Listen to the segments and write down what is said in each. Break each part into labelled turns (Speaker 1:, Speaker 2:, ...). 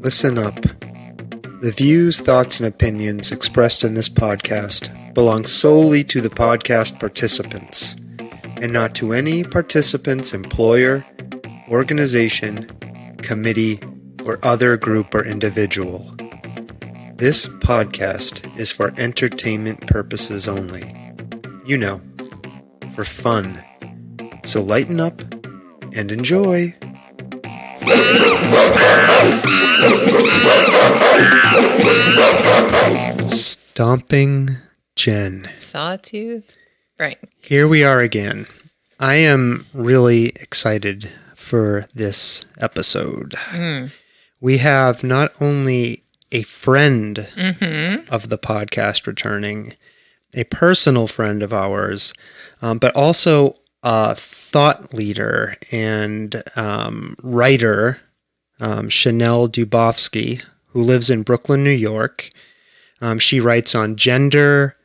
Speaker 1: Listen up. The views, thoughts, and opinions expressed in this podcast belong solely to the podcast participants, and not to any participant's employer, organization, committee, or other group or individual. This podcast is for entertainment purposes only. You know, for fun. So lighten up and enjoy. Stomping Jen.
Speaker 2: Sawtooth. Right.
Speaker 1: Here we are again. I am really excited for this episode. We have not only a friend of the podcast returning, a personal friend of ours, but also a thought leader and writer, Chanel Dubofsky, who lives in Brooklyn, New York. She writes on gender,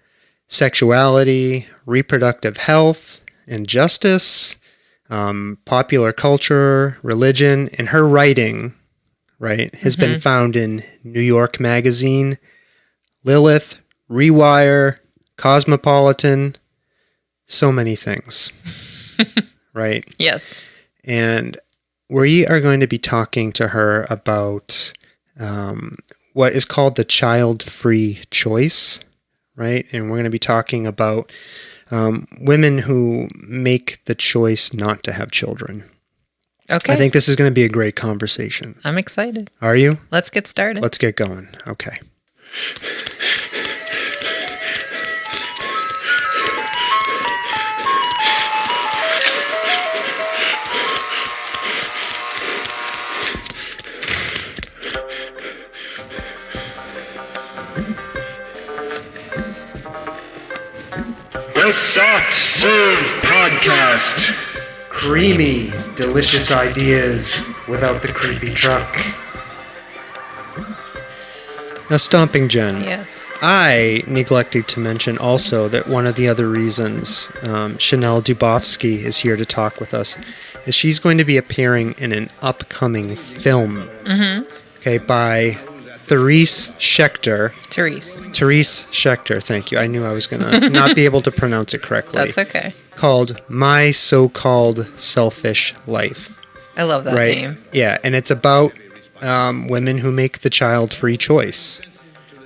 Speaker 1: sexuality, reproductive health, and justice, popular culture, religion, and her writing, right, has been found in New York Magazine, Lilith, Rewire, Cosmopolitan, so many things, right?
Speaker 2: Yes.
Speaker 1: And we are going to be talking to her about what is called the child-free choice, right? And we're going to be talking about women who make the choice not to have children.
Speaker 2: Okay.
Speaker 1: I think this is going to be a great conversation.
Speaker 2: I'm excited.
Speaker 1: Are you?
Speaker 2: Let's get started.
Speaker 1: Let's get going. Okay.
Speaker 3: The Soft Serve Podcast.
Speaker 1: Creamy, delicious ideas without the creepy truck. Now, Stomping Jen.
Speaker 2: Yes.
Speaker 1: I neglected to mention also that one of the other reasons Chanel Dubofsky is here to talk with us is she's going to be appearing in an upcoming film. Okay, by Therese Schechter. Therese Schechter, thank you. I knew I was going to not be able to pronounce it correctly.
Speaker 2: That's okay.
Speaker 1: Called My So-Called Selfish Life.
Speaker 2: I love that name.
Speaker 1: Yeah, and it's about women who make the child-free choice.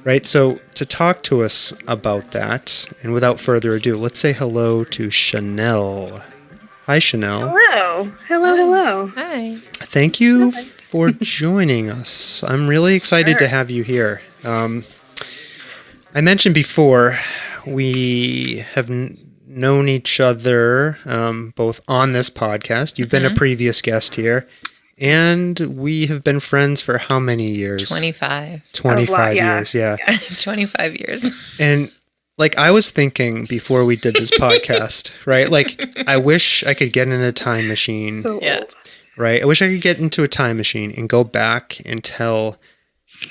Speaker 1: Right, so to talk to us about that, and without further ado, let's say hello to Chanel. Hi, Chanel.
Speaker 4: Hello.
Speaker 2: Hi.
Speaker 1: Thank you for joining us. I'm really excited to have you here. I mentioned before, we have known each other both on this podcast. You've been a previous guest here. And we have been friends for how many years?
Speaker 2: 25.
Speaker 1: 25 years, yeah.
Speaker 2: 25 years.
Speaker 1: And like I was thinking before we did this podcast, right? Like I wish I could get in a time machine.
Speaker 2: Yeah.
Speaker 1: Right? I wish I could get into a time machine and go back and tell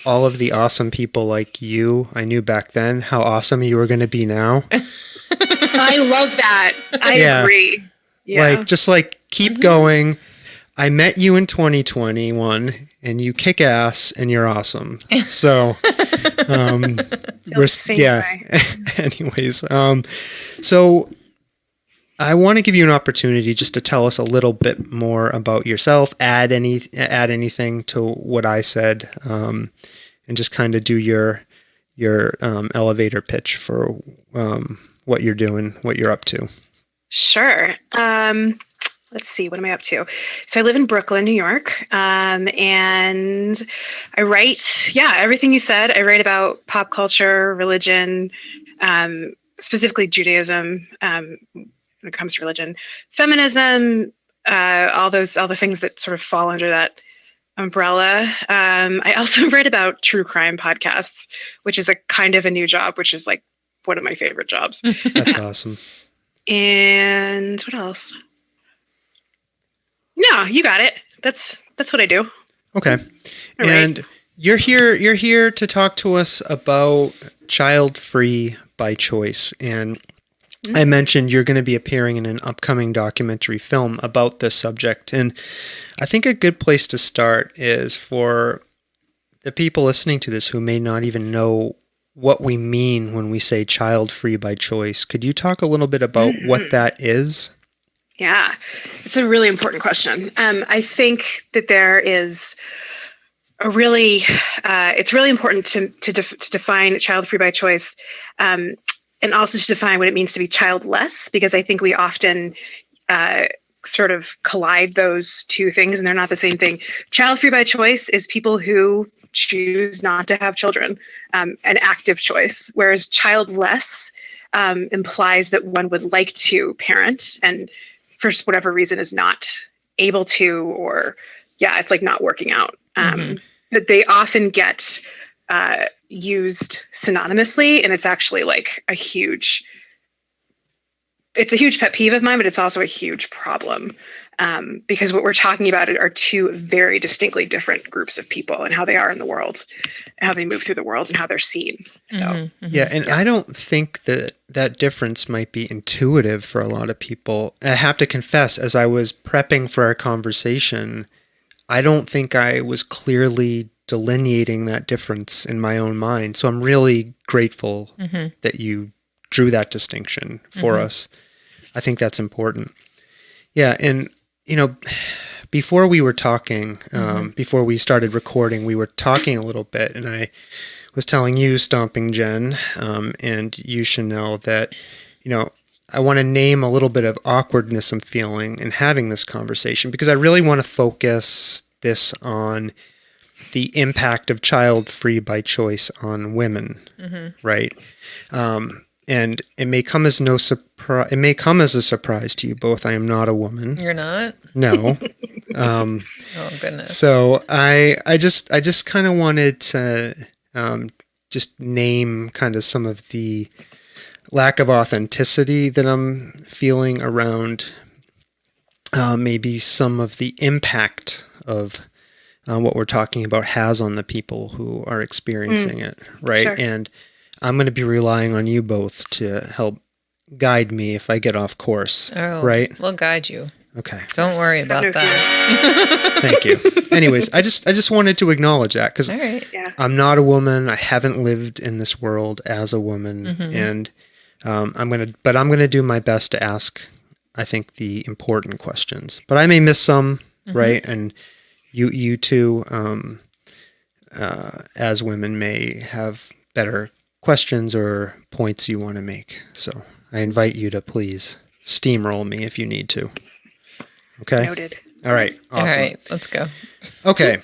Speaker 1: all of the awesome people like you I knew back then how awesome you were going to be now.
Speaker 4: I love that. I agree. Yeah.
Speaker 1: Like keep going. I met you in 2021 and you kick ass and you're awesome. So, anyways, so I want to give you an opportunity just to tell us a little bit more about yourself, add anything to what I said, and just kind of do your elevator pitch for what you're doing, what you're up to.
Speaker 4: Sure. Let's see, what am I up to? So I live in Brooklyn, New York, and I write, everything you said. I write about pop culture, religion, specifically Judaism, when it comes to religion, feminism, all the things that sort of fall under that umbrella. I also write about true crime podcasts, which is a kind of a new job, which is like one of my favorite jobs.
Speaker 1: That's awesome.
Speaker 4: And what else? No, you got it. That's what I do.
Speaker 1: Okay.
Speaker 4: All
Speaker 1: and
Speaker 4: right.
Speaker 1: you're here to talk to us about child-free by choice. And I mentioned you're going to be appearing in an upcoming documentary film about this subject. And I think a good place to start is for the people listening to this who may not even know what we mean when we say child-free by choice, could you talk a little bit about what that is?
Speaker 4: Yeah, it's a really important question. I think that there is it's really important to define child-free by choice, and also to define what it means to be childless, because I think we often sort of collide those two things, and they're not the same thing. Child-free by choice is people who choose not to have children, an active choice, whereas childless implies that one would like to parent and for whatever reason is not able to, or it's like not working out. But they often get used synonymously, and it's actually like it's a huge pet peeve of mine, but it's also a huge problem, because what we're talking about are two very distinctly different groups of people and how they are in the world, and how they move through the world, and how they're seen. So
Speaker 1: I don't think that difference might be intuitive for a lot of people. I have to confess, as I was prepping for our conversation, I don't think I was clearly delineating that difference in my own mind. So I'm really grateful that you drew that distinction for us. I think that's important. Yeah. And, before we were talking, before we started recording, we were talking a little bit, and I was telling you, Stomping Jen, and you, Chanel, that, I want to name a little bit of awkwardness I'm feeling in having this conversation, because I really want to focus this on the impact of child-free by choice on women, right? And it may come as no surprise. It may come as a surprise to you both. I am not a woman.
Speaker 2: You're not?
Speaker 1: No.
Speaker 2: Oh goodness.
Speaker 1: So I just kind of wanted to just name kind of some of the lack of authenticity that I'm feeling around maybe some of the impact of what we're talking about has on the people who are experiencing it, right?
Speaker 4: Sure.
Speaker 1: And I'm going to be relying on you both to help guide me if I get off course, right?
Speaker 2: We'll guide you.
Speaker 1: Okay.
Speaker 2: Don't worry about that.
Speaker 1: Thank you. Anyways, I just wanted to acknowledge that, because I'm not a woman. I haven't lived in this world as a woman, and I'm gonna do my best to ask, I think, the important questions. But I may miss some, right? And you two, as women, may have better questions or points you want to make. So I invite you to please steamroll me if you need to. Okay.
Speaker 4: Noted.
Speaker 1: All right. Awesome.
Speaker 2: All right, let's go.
Speaker 1: Okay.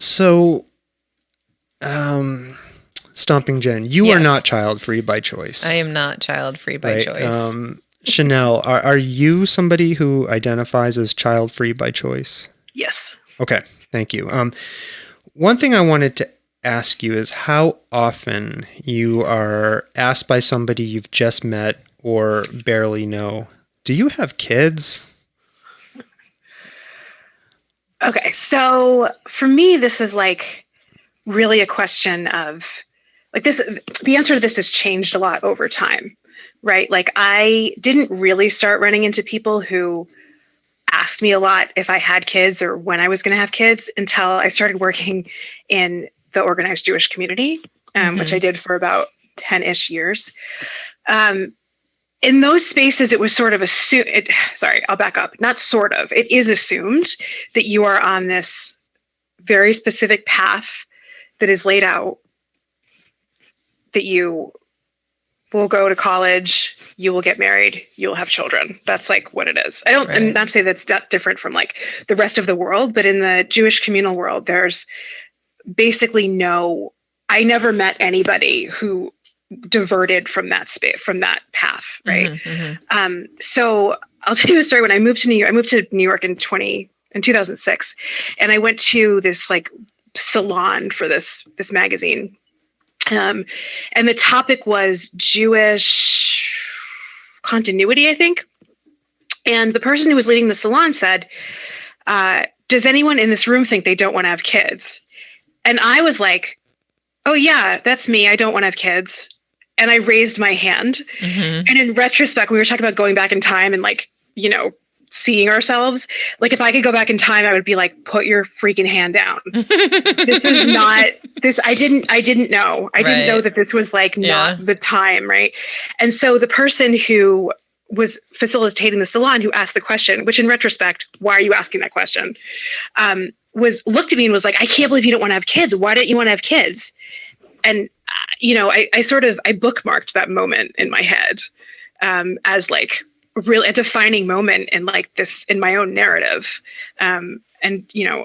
Speaker 1: So, Stomping Jen, you are not child-free by choice.
Speaker 2: I am not child-free by choice.
Speaker 1: Chanel, are you somebody who identifies as child-free by choice?
Speaker 4: Yes.
Speaker 1: Okay. Thank you. One thing I wanted to ask you is how often you are asked by somebody you've just met or barely know, do you have kids?
Speaker 4: Okay, so for me, this is like really a question of like this. The answer to this has changed a lot over time, right? Like I didn't really start running into people who asked me a lot if I had kids or when I was going to have kids until I started working in the organized Jewish community, which I did for about 10-ish years. In those spaces, it was sort of assumed, I'll back up, not sort of, it is assumed that you are on this very specific path that is laid out, that you will go to college, you will get married, you'll have children. That's like what it is. I'm not to say that's not different from like the rest of the world, but in the Jewish communal world, there's basically I never met anybody who diverted from that space, from that path, right? So I'll tell you a story. When I moved to New York in 2006, and I went to this like salon for this magazine, and the topic was Jewish continuity, I think. And the person who was leading the salon said, "Does anyone in this room think they don't want to have kids?" And I was like, "Oh yeah, that's me. I don't want to have kids." And I raised my hand. And in retrospect, we were talking about going back in time and like, seeing ourselves. Like if I could go back in time, I would be like, put your freaking hand down. This is not this. I didn't know. I didn't know that this was like not the time. Right. And so the person who was facilitating the salon, who asked the question, which in retrospect, why are you asking that question? Looked at me and was like, I can't believe you don't want to have kids. Why don't you want to have kids? And, I bookmarked that moment in my head as like really a defining moment in like this, in my own narrative, and,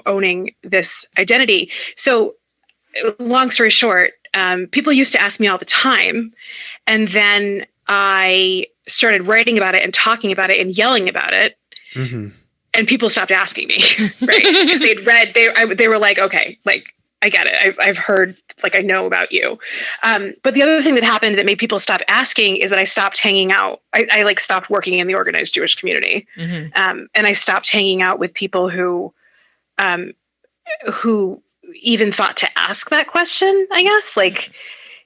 Speaker 4: owning this identity. So long story short, people used to ask me all the time. And then I started writing about it and talking about it and yelling about it. Mm-hmm. And people stopped asking me, right? If they'd read, they were like, okay, like, I get it. I've heard, like, I know about you. But the other thing that happened that made people stop asking is that I stopped hanging out. I like stopped working in the organized Jewish community. Mm-hmm. And I stopped hanging out with people who even thought to ask that question, I guess. Like,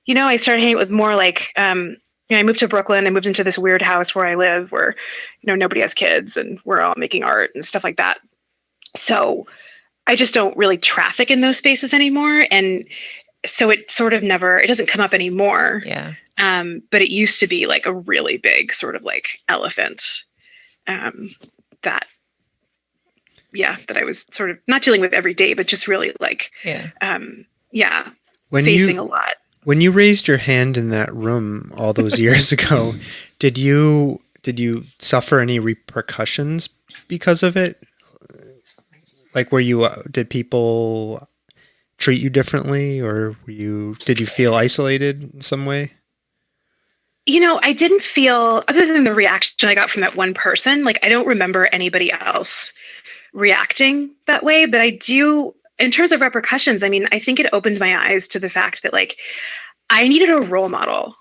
Speaker 4: I started hanging with more like, I moved to Brooklyn. I moved into this weird house where I live where, nobody has kids and we're all making art and stuff like that. So I just don't really traffic in those spaces anymore. And so it sort of it doesn't come up anymore.
Speaker 2: Yeah.
Speaker 4: But it used to be like a really big sort of like elephant that I was sort of not dealing with every day, but just really like, facing a lot.
Speaker 1: When you raised your hand in that room all those years ago, did you suffer any repercussions because of it? Like, did people treat you differently, or did you feel isolated in some way?
Speaker 4: I didn't feel, other than the reaction I got from that one person, like I don't remember anybody else reacting that way, but I do, in terms of repercussions, I mean, I think it opened my eyes to the fact that like, I needed a role model.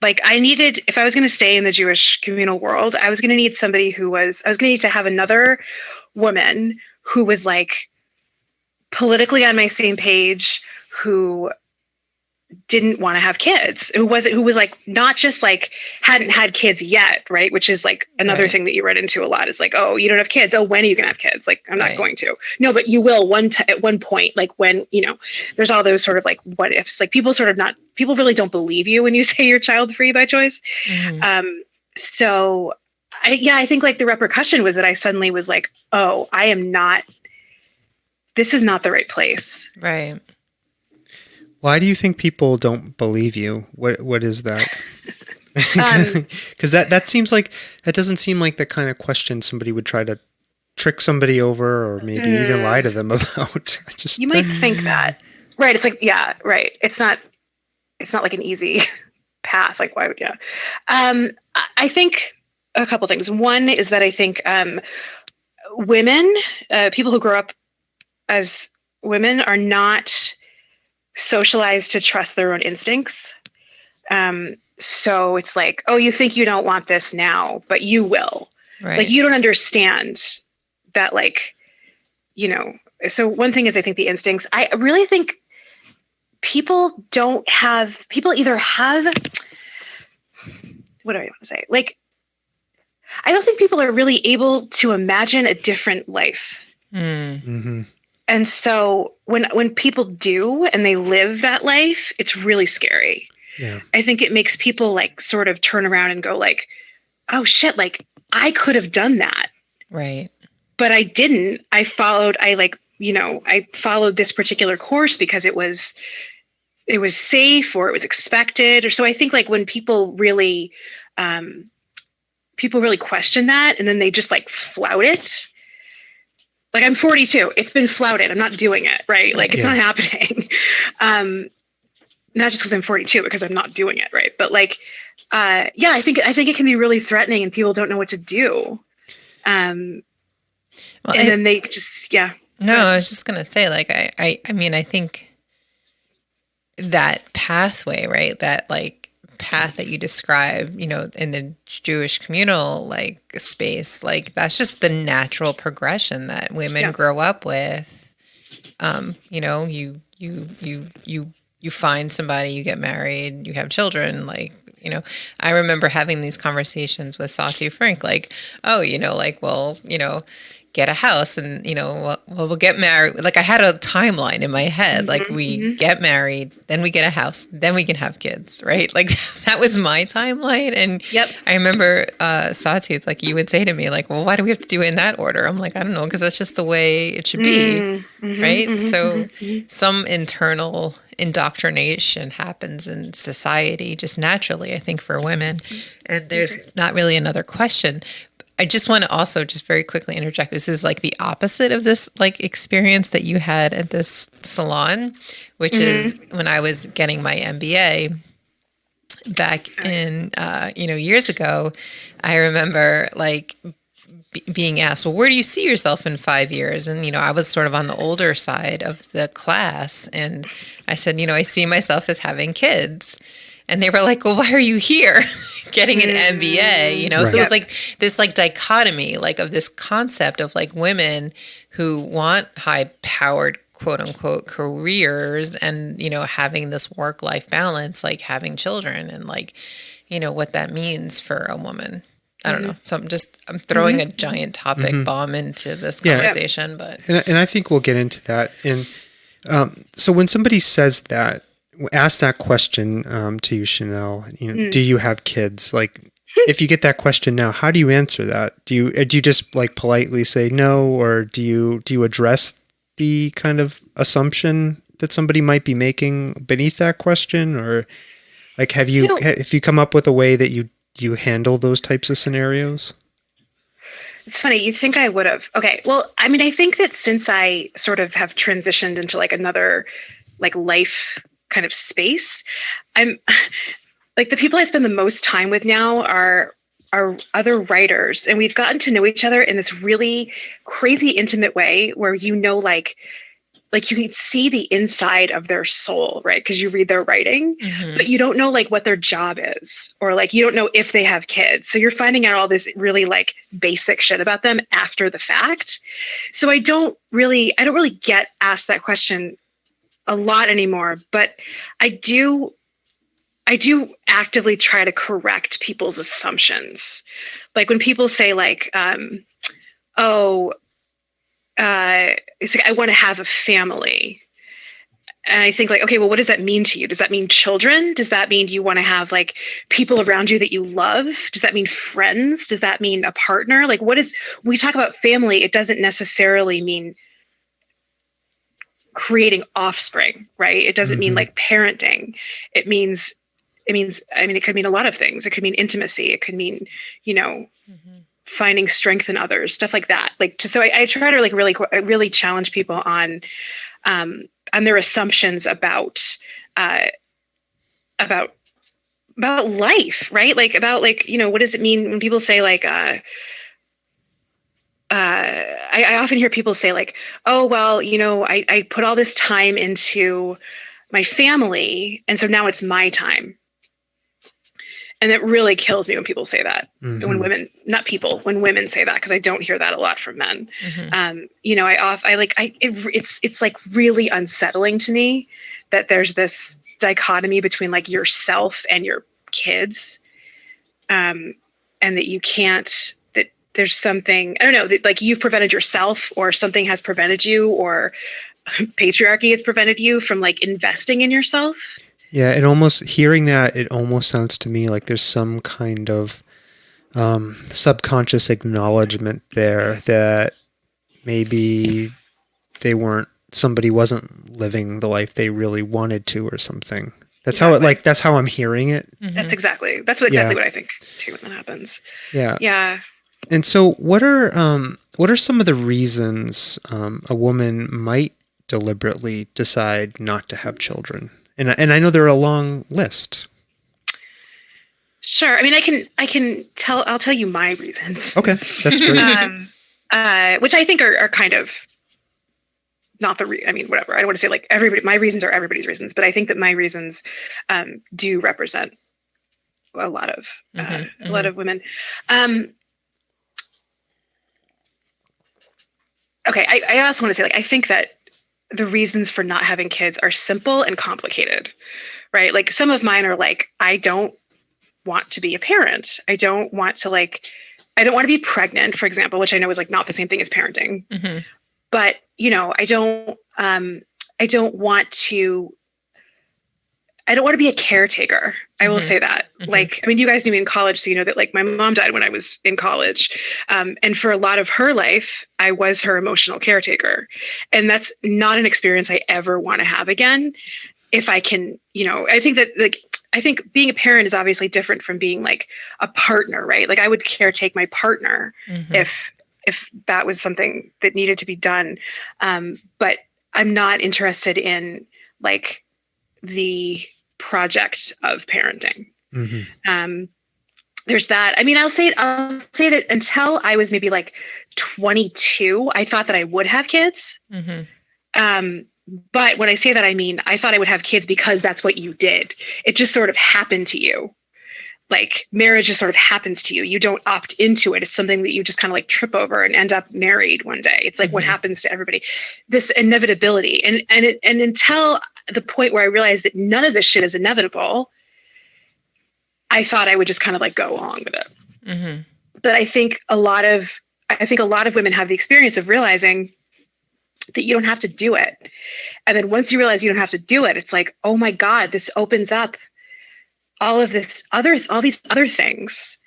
Speaker 4: Like if I was going to stay in the Jewish communal world, I was going to need somebody I was going to need to have another woman who was like politically on my same page, who didn't want to have kids, who was like, not just like hadn't had kids yet. Right. Which is like another thing that you read into a lot is like, oh, you don't have kids. Oh, when are you going to have kids? Like, I'm not going to. No, but you will at one point, like when, there's all those sort of like what ifs, like people really don't believe you when you say you're child free by choice. Mm-hmm. So I think like the repercussion was that I suddenly was like, oh, this is not the right place.
Speaker 2: Right.
Speaker 1: Why do you think people don't believe you? What is that? Because that seems like, that doesn't seem like the kind of question somebody would try to trick somebody over, or maybe even lie to them about.
Speaker 4: You might think that, right? It's like, yeah, right. It's not like an easy path. Like, why would you? I think a couple things. One is that I think women, people who grow up as women, are not socialized to trust their own instincts. So it's like, oh, you think you don't want this now, but you will. Right. Like, you don't understand that, like, so one thing is, I think the instincts, I really think people either have, what do I want to say? Like, I don't think people are really able to imagine a different life. Mm-hmm. And so when people do and they live that life, it's really scary. Yeah. I think it makes people like sort of turn around and go like, oh shit, like I could have done that.
Speaker 2: Right.
Speaker 4: But I didn't. I followed this particular course because it was safe, or it was expected. Or so I think like when people really question that, and then they just like flout it. Like, I'm 42. It's been flouted. I'm not doing it. Right. Like, it's not happening. Not just because I'm 42, because I'm not doing it. Right. But like, I think it can be really threatening, and people don't know what to do. Then they just,
Speaker 2: No, I was just going to say, like, I mean, I think that pathway, right, that like path that you describe, in the Jewish communal like space, like that's just the natural progression that women grow up with. You find somebody, you get married, you have children, like I remember having these conversations with Satu Frank, like, oh, like, well, get a house and, we'll get married. Like I had a timeline in my head, like we get married, then we get a house, then we can have kids, right? Like that was my timeline. And I remember Satu, like you would say to me, like, well, why do we have to do it in that order? I'm like, I don't know, because that's just the way it should be, right? So some internal indoctrination happens in society just naturally, I think, for women. And there's not really another question. I just want to also just very quickly interject. This is like the opposite of this like experience that you had at this salon, which is when I was getting my MBA back in, years ago. I remember like being asked, well, where do you see yourself in 5 years? And, I was sort of on the older side of the class. And I said, I see myself as having kids. And they were like, well, why are you here getting an MBA?
Speaker 1: Right.
Speaker 2: So it was like this like dichotomy, like of this concept of like women who want high powered, quote unquote, careers and, having this work-life balance, like having children and like, what that means for a woman. I don't know. So I'm throwing a giant topic bomb into this conversation, but.
Speaker 1: And I think we'll get into that. And so when somebody says that, ask that question to you, Chanel. Do you have kids? Like, if you get that question now, how do you answer that? Do you just like politely say no, or do you address the kind of assumption that somebody might be making beneath that question, or like have you come up with a way that you handle those types of scenarios?
Speaker 4: It's funny. You think I would have? Okay. Well, I mean, I think that since I sort of have transitioned into like another like life kind of space, I'm like the people I spend the most time with now are other writers, and we've gotten to know each other in this really crazy intimate way where like you can see the inside of their soul, right? Because you read their writing, but you don't know like what their job is, or like you don't know if they have kids. So you're finding out all this really like basic shit about them after the fact. So I don't really get asked that question a lot anymore, but I do actively try to correct people's assumptions. Like when people say like, it's like, I want to have a family. And I think like, okay, well, what does that mean to you? Does that mean children? Does that mean you want to have like people around you that you love? Does that mean friends? Does that mean a partner? Like when we talk about family, it doesn't necessarily mean creating offspring, right? It doesn't mean like parenting. It means, I mean, it could mean a lot of things. It could mean intimacy. It could mean, finding strength in others, stuff like that. Like, so I try to like really challenge people on their assumptions about life, right? Like about like, what does it mean when people say like, I often hear people say like, oh, well, I put all this time into my family, and so now it's my time. And it really kills me when people say that. When women say that, because I don't hear that a lot from men. It's like really unsettling to me that there's this dichotomy between like yourself and your kids, and that you can't. There's something, I don't know, that like you've prevented yourself, or something has prevented you, or patriarchy has prevented you from like investing in yourself.
Speaker 1: Yeah, it almost sounds to me like there's some kind of subconscious acknowledgement there that maybe somebody wasn't living the life they really wanted to, or something. That's how I'm hearing it.
Speaker 4: That's exactly what I think too when that happens.
Speaker 1: Yeah.
Speaker 4: Yeah.
Speaker 1: And so what are some of the reasons a woman might deliberately decide not to have children? And I know there are a long list.
Speaker 4: Sure. I mean, I'll tell you my reasons.
Speaker 1: Okay. That's great.
Speaker 4: Which I think are kind of not whatever. I don't want to say like my reasons are everybody's reasons, but I think that my reasons do represent a lot of women. Okay. I also want to say like, I think that the reasons for not having kids are simple and complicated, right? Like some of mine are like, I don't want to be a parent. I don't want to I don't want to be pregnant, for example, which I know is like not the same thing as parenting.
Speaker 2: Mm-hmm.
Speaker 4: But, you know, I don't want to be a caretaker. I will say that.
Speaker 2: Mm-hmm.
Speaker 4: Like, I mean, you guys knew me in college, so you know that like my mom died when I was in college. And for a lot of her life, I was her emotional caretaker. And that's not an experience I ever want to have again. If I can, you know, I think being a parent is obviously different from being like a partner, right? Like I would caretake my partner if that was something that needed to be done. But I'm not interested in like the project of parenting. There's that. I mean, I'll say that until I was maybe like 22, I thought that I would have kids. But when I say that, I mean, I thought I would have kids because that's what you did. It just sort of happened to you. Like marriage just sort of happens to you. You don't opt into it. It's something that you just kind of like trip over and end up married one day. It's like what happens to everybody, this inevitability. And until the point where I realized that none of this shit is inevitable, I thought I would just kind of like go along with it. But I think a lot of women have the experience of realizing that you don't have to do it. And then once you realize you don't have to do it, it's like, oh my God, this opens up all these other things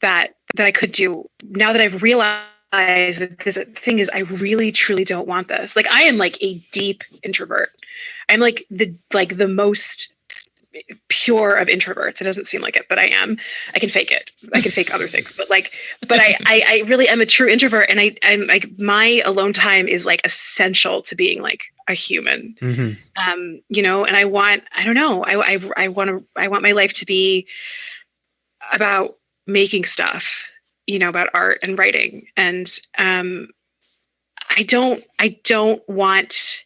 Speaker 4: that I could do now that I've realized that this thing is, I really, truly don't want this. Like I am like a deep introvert. I'm like the most pure of introverts. It doesn't seem like it, but I am. I can fake it. I can fake other things, but I really am a true introvert. And I'm like, my alone time is like essential to being like a human. You know, and I want my life to be about making stuff, you know, about art and writing. And I don't want,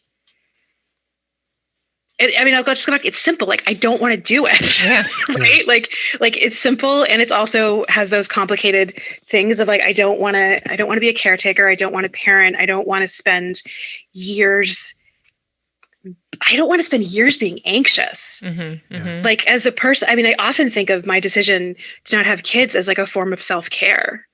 Speaker 4: I mean, I'll just go back. It's simple. Like, I don't want to do it.
Speaker 2: Yeah.
Speaker 4: Right. Like it's simple. And it's also has those complicated things of like, I don't want to be a caretaker. I don't want to parent. I don't want to spend years being anxious. Like as a person, I mean, I often think of my decision to not have kids as like a form of self-care.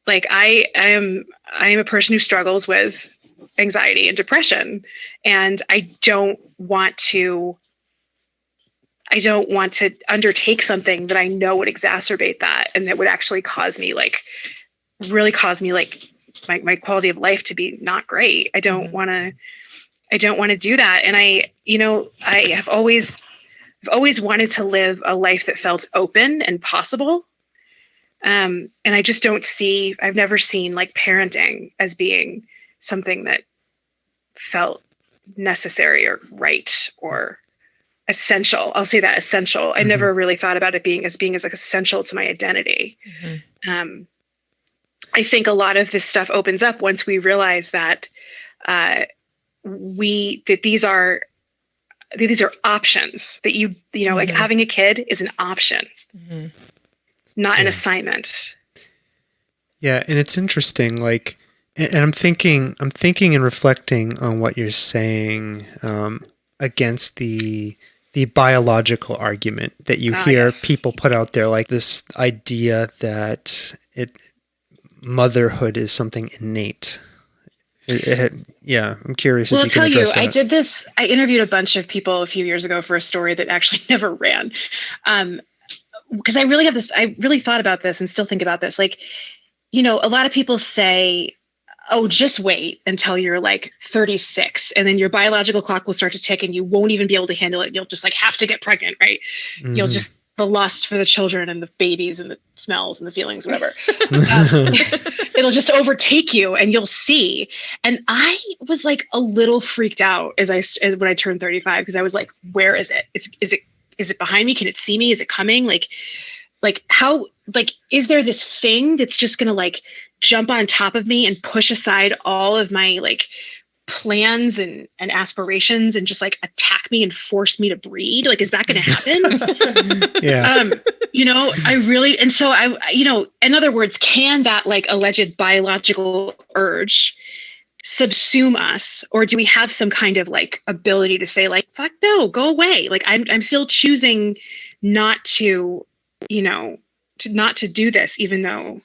Speaker 4: Like I am a person who struggles with anxiety and depression, and I don't want to undertake something that I know would exacerbate that, and that would actually really cause me my quality of life to be not great. I don't want to do that. And I've always wanted to live a life that felt open and possible. And I just I've never seen like parenting as being something that felt necessary or right or essential. I'll say that, essential. I never really thought about it being as like essential to my identity. I think a lot of this stuff opens up once we realize that these are options, that you know, like having a kid is an option, not an assignment.
Speaker 1: Yeah. And it's interesting, like, and I'm thinking and reflecting on what you're saying against the biological argument that you hear people put out there, like this idea that motherhood is something innate. I'm curious if you can address that.
Speaker 4: I did this. I interviewed a bunch of people a few years ago for a story that actually never ran. Because I really thought about this and still think about this. Like, you know, a lot of people say, oh, just wait until you're like 36 and then your biological clock will start to tick and you won't even be able to handle it. You'll just like have to get pregnant, right? You'll just, the lust for the children and the babies and the smells and the feelings, whatever. It'll just overtake you and you'll see. And I was like a little freaked out as when I turned 35, because I was like, where is it? Is it behind me? Can it see me? Is it coming? Like how, like, is there this thing that's just going to like jump on top of me and push aside all of my like plans and aspirations and just like attack me and force me to breed? Like, is that going to happen?
Speaker 1: Yeah.
Speaker 4: You know, and so you know, in other words, can that like alleged biological urge subsume us, or do we have some kind of like ability to say like, fuck no, go away? Like I'm still choosing not to, not to do this, even though,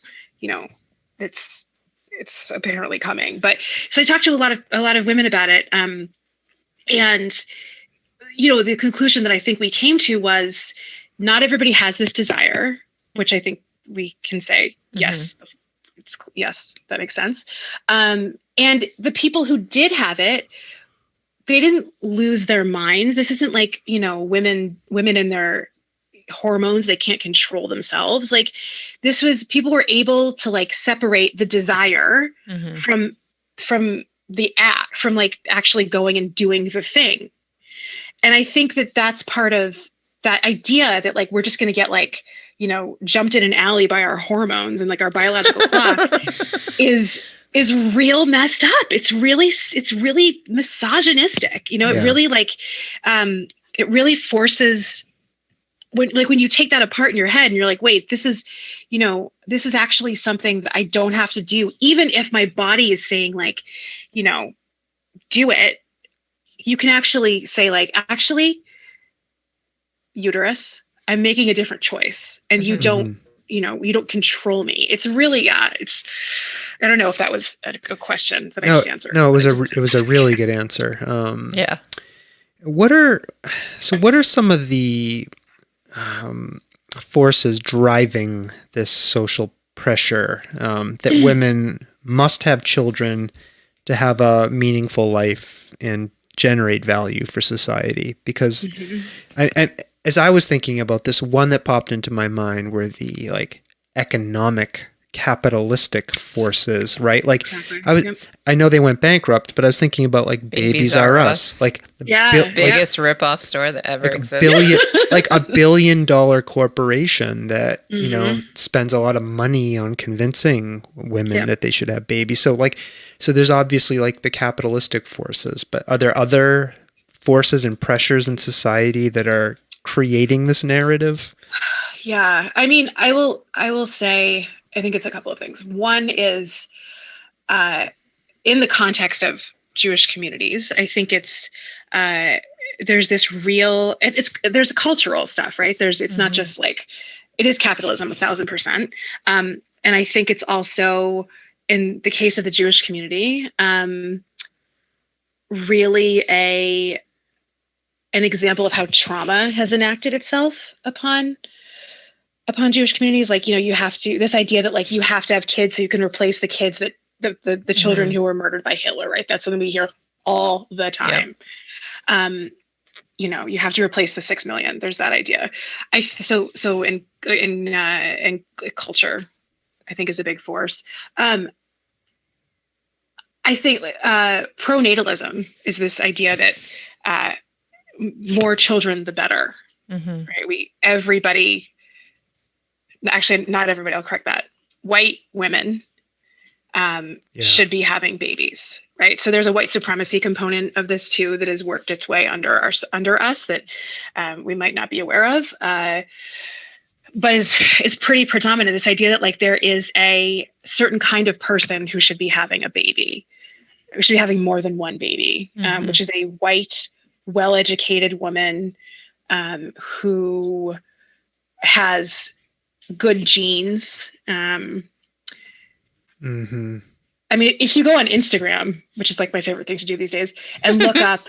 Speaker 4: it's apparently coming. But so I talked to a lot of women about it. And, the conclusion that I think we came to was not everybody has this desire, which I think we can say, yes, yes, that makes sense. And the people who did have it, they didn't lose their minds. This isn't like, women in their hormones, they can't control themselves. Like, this was, people were able to like separate the desire from the act, from like actually going and doing the thing. And I think that that's part of that idea that like, we're just going to get like, jumped in an alley by our hormones and like our biological clock is real messed up. It's really misogynistic. It really like, it really forces when you take that apart in your head and you're like, wait, this is actually something that I don't have to do. Even if my body is saying like, do it, you can actually say like, actually, uterus, I'm making a different choice, and you don't, you don't control me. It's really, I don't know if that was a question that I just answered.
Speaker 1: No, it was a really good answer.
Speaker 2: Yeah.
Speaker 1: What are some of the forces driving this social pressure that women must have children to have a meaningful life and generate value for society? Because as I was thinking about this, one that popped into my mind were the like economic capitalistic forces, right? Like I know they went bankrupt, but I was thinking about like Babies R Us, like the
Speaker 2: biggest rip-off store that ever existed.
Speaker 1: Like $1 billion corporation that, spends a lot of money on convincing women that they should have babies. So there's obviously like the capitalistic forces, but are there other forces and pressures in society that are creating this narrative?
Speaker 4: Yeah. I mean, I will say, I think it's a couple of things. One is in the context of Jewish communities, I think it's there's this real, there's cultural stuff, right? It's not just like, it is capitalism 1,000%. And I think it's also, in the case of the Jewish community, really an example of how trauma has enacted itself upon Jewish communities. Like, you have to, this idea that like, you have to have kids so you can replace the kids that the children who were murdered by Hitler, right? That's something we hear all the time. You have to replace the 6 million. There's that idea. So in culture, I think is a big force. I think pronatalism is this idea that more children, the better, right? Everybody, actually not everybody, I'll correct that. White women should be having babies, right? So there's a white supremacy component of this too that has worked its way under us that we might not be aware of, but is pretty predominant. This idea that like there is a certain kind of person who should be having a baby, who should be having more than one baby, which is a white, well-educated woman who has good genes. I mean, if you go on Instagram, which is like my favorite thing to do these days, and look up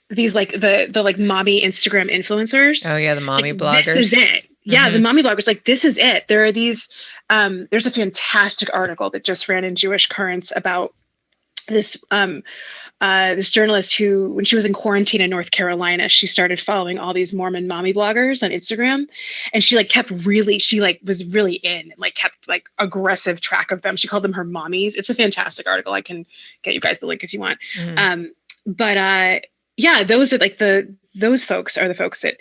Speaker 4: these like the like mommy Instagram influencers.
Speaker 2: Oh yeah, the mommy bloggers.
Speaker 4: This is it. Yeah, the mommy bloggers. Like, this is it. There are these. There's a fantastic article that just ran in Jewish Currents about this this journalist who, when she was in quarantine in North Carolina, she started following all these Mormon mommy bloggers on Instagram, and she was really in and like kept like aggressive track of them. She called them her mommies. It's a fantastic article. I can get you guys the link if you want. Yeah, those are like those folks are the folks that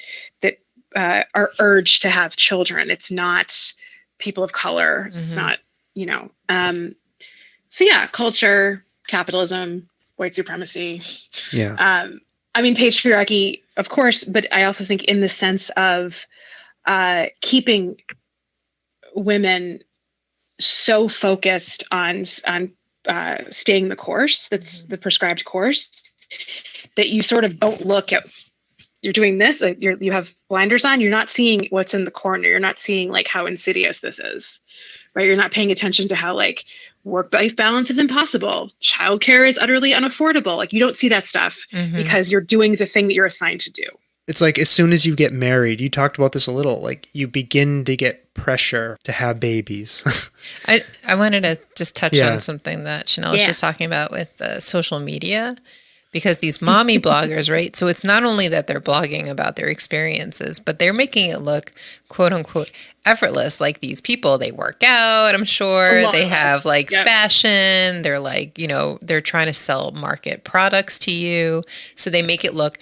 Speaker 4: are urged to have children. It's not people of color. It's not, so yeah, culture, capitalism, white supremacy.
Speaker 1: Yeah.
Speaker 4: I mean, patriarchy, of course, but I also think in the sense of keeping women so focused on staying the course, that's the prescribed course, that you sort of don't look at you're doing this, you have blinders on, you're not seeing what's in the corner. You're not seeing like how insidious this is, right? You're not paying attention to how like work-life balance is impossible. Childcare is utterly unaffordable. Like you don't see that stuff because you're doing the thing that you're assigned to do.
Speaker 1: It's like as soon as you get married, you talked about this a little, like you begin to get pressure to have babies.
Speaker 2: I wanted to just touch on something that Chanel was just talking about with social media, because these mommy bloggers, right? So it's not only that they're blogging about their experiences, but they're making it look quote unquote effortless. Like these people, they work out, I'm sure. They have like fashion. They're like, you know, they're trying to sell market products to you. So they make it look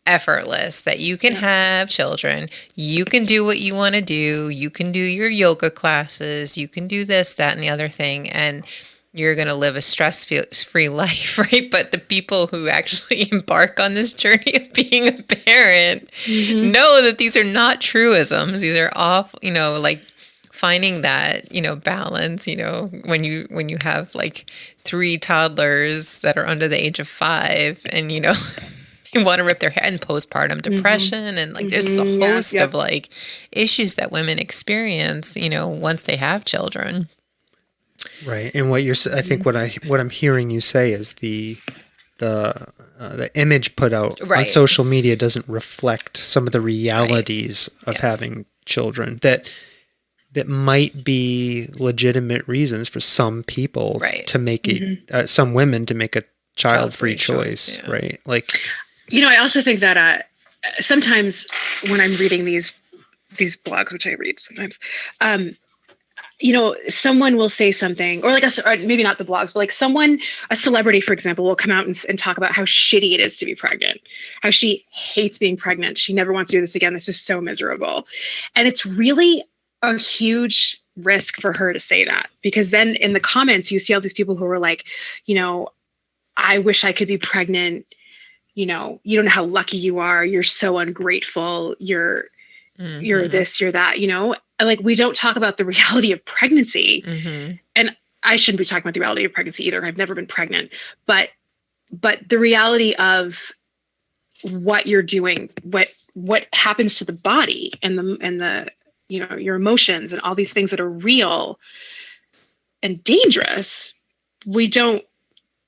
Speaker 2: effortless, that you can have children, you can do what you want to do, you can do your yoga classes, you can do this, that, and the other thing, and you're going to live a stress-free life, right? But the people who actually embark on this journey of being a parent know that these are not truisms. These are off, you know, like finding that, you know, balance, you know, when you have like 3 toddlers that are under the age of 5 and, you know, they want to rip their hair, and postpartum depression. And like, there's a host of like issues that women experience, you know, once they have children.
Speaker 1: Right. And what I think what I'm hearing you say is the image put out on social media doesn't reflect some of the realities of having children that might be legitimate reasons for some people to make some women to make a child-free choice, right? Like,
Speaker 4: you know, I also think that sometimes when I'm reading these blogs, which I read sometimes, you know, someone will say something, or like or maybe not the blogs, but like a celebrity, for example, will come out and talk about how shitty it is to be pregnant, how she hates being pregnant. She never wants to do this again. This is so miserable. And it's really a huge risk for her to say that, because then in the comments, you see all these people who are like, you know, I wish I could be pregnant. You know, you don't know how lucky you are. You're so ungrateful. You're this, you're that, you know, and like, we don't talk about the reality of pregnancy. And I shouldn't be talking about the reality of pregnancy either. I've never been pregnant, but the reality of what you're doing, what happens to the body and the, you know, your emotions and all these things that are real and dangerous. We don't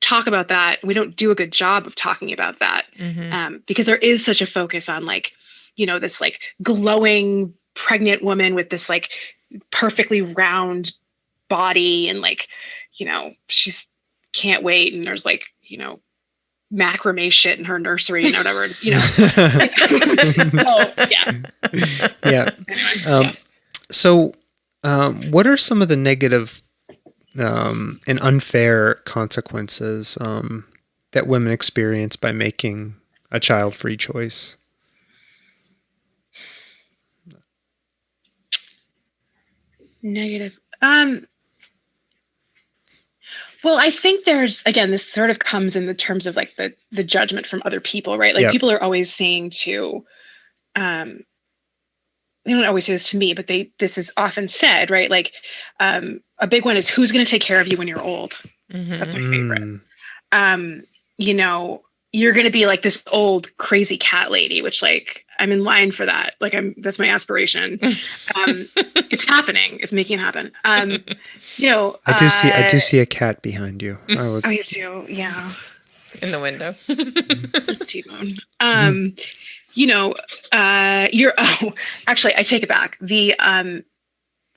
Speaker 4: talk about that. We don't do a good job of talking about that because there is such a focus on like, you know, this like glowing pregnant woman with this like perfectly round body and like, you know, she's can't wait. And there's like, you know, macrame shit in her nursery and whatever, you know.
Speaker 1: So what are some of the negative and unfair consequences that women experience by making a child-free choice?
Speaker 4: Negative. Well, I think there's, again, this sort of comes in the terms of like the judgment from other people, right? Like people are always saying to, they don't always say this to me, but this is often said, right? Like, a big one is, who's going to take care of you when you're old? That's my favorite. You know, you're going to be like this old crazy cat lady, which like, I'm in line for that. Like that's my aspiration. It's happening. It's making it happen. You know,
Speaker 1: I do see a cat behind you.
Speaker 4: Oh, you do. Yeah.
Speaker 2: In the window.
Speaker 4: It's T-Bone. You know, actually I take it back. The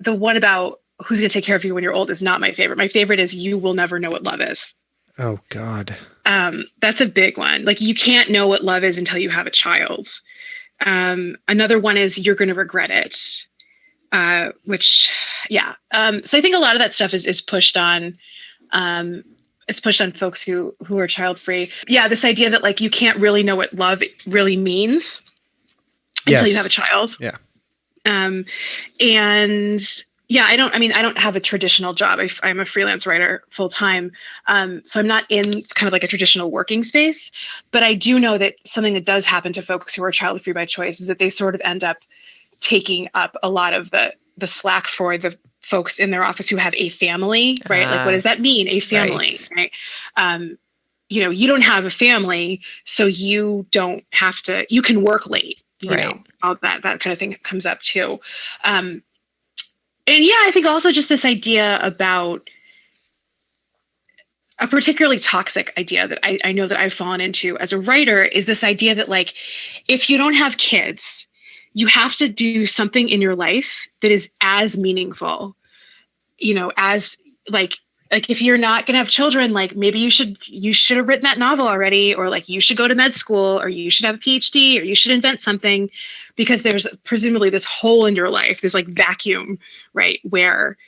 Speaker 4: one about who's going to take care of you when you're old is not my favorite. My favorite is, you will never know what love is.
Speaker 1: Oh God.
Speaker 4: That's a big one. Like, you can't know what love is until you have a child. Another one is, you're going to regret it. Which, yeah. So I think a lot of that stuff is pushed on, it's pushed on folks who are child free. Yeah. This idea that like, you can't really know what love really means until you have a child.
Speaker 1: Yeah.
Speaker 4: And yeah, I don't have a traditional job. I'm a freelance writer full time. So I'm not in kind of like a traditional working space, but I do know that something that does happen to folks who are child free by choice is that they sort of end up taking up a lot of the slack for the folks in their office who have a family, right? Like, what does that mean? A family, right? you don't have a family, so you don't have to, you can work late, all that kind of thing comes up too. And yeah, I think also just this idea about a particularly toxic idea that I know that I've fallen into as a writer is this idea that like, if you don't have kids, you have to do something in your life that is as meaningful, as like if you're not going to have children, like maybe you should have written that novel already, or like you should go to med school, or you should have a PhD, or you should invent something, because there's presumably this hole in your life, this like vacuum, right? Where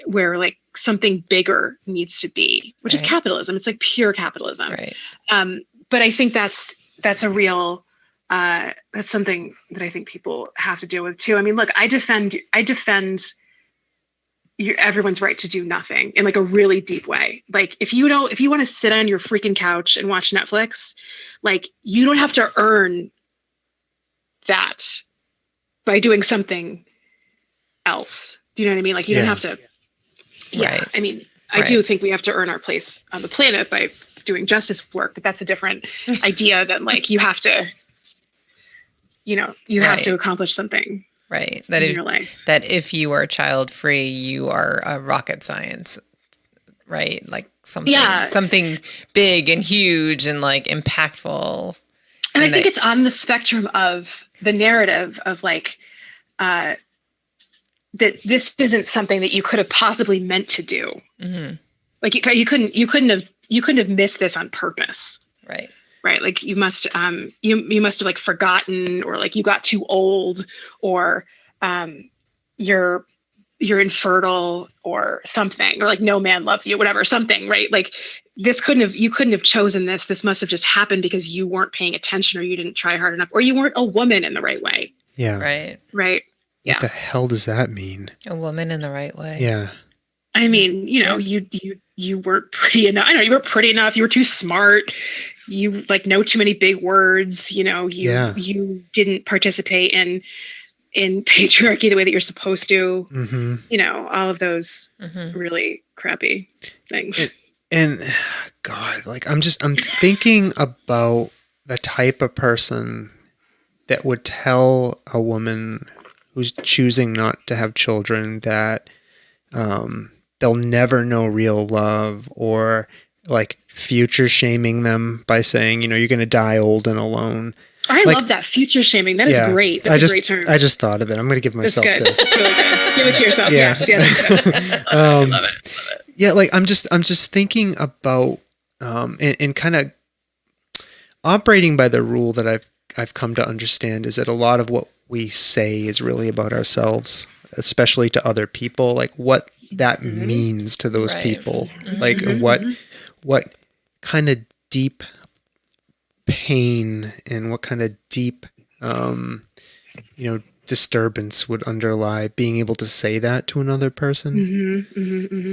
Speaker 4: like something bigger needs to be, which is capitalism. It's like pure capitalism. Right. But I think that's a real, that's something that I think people have to deal with too. I mean, look, I defend everyone's right to do nothing in like a really deep way. Like if you want to sit on your freaking couch and watch Netflix, like you don't have to earn that by doing something else. Do you know what I mean? Like you don't have to. Yeah. Right. I mean, I do think we have to earn our place on the planet by doing justice work, but that's a different idea than like you have to, have to accomplish something.
Speaker 2: Right.
Speaker 4: In your life.
Speaker 2: That if you are child free, you are a rocket science, right? Like something big and huge and like impactful.
Speaker 4: And I think it's on the spectrum of the narrative of like, that this isn't something that you could have possibly meant to do. Mm-hmm. Like you couldn't have missed this on purpose. Right. Right. Like you must have like forgotten, or like you got too old, or you're infertile or something, or like no man loves you, whatever, something, right? Like you couldn't have chosen this. This must have just happened because you weren't paying attention, or you didn't try hard enough, or you weren't a woman in the right way.
Speaker 1: Yeah.
Speaker 2: Right.
Speaker 4: Right. Yeah.
Speaker 1: What the hell does that mean?
Speaker 2: A woman in the right way.
Speaker 1: Yeah.
Speaker 4: I mean, you weren't pretty enough. I know you weren't pretty enough. You were too smart. You like know too many big words. You didn't participate in patriarchy the way that you're supposed to. Mm-hmm. All of those really crappy things.
Speaker 1: And God, like I'm thinking about the type of person that would tell a woman who's choosing not to have children that they'll never know real love, or like future shaming them by saying, you're going to die old and alone.
Speaker 4: I love that, future shaming. That is great. That's a great term.
Speaker 1: I just thought of it. I'm going to give myself this.
Speaker 4: That's really good. Give it to yourself. Yeah. Yes. Love it.
Speaker 1: Yeah, like I'm just thinking about and kind of operating by the rule that I've come to understand is that a lot of what we say is really about ourselves, especially to other people, like what that means to those people, like what kind of deep pain and what kind of deep disturbance would underlie being able to say that to another person.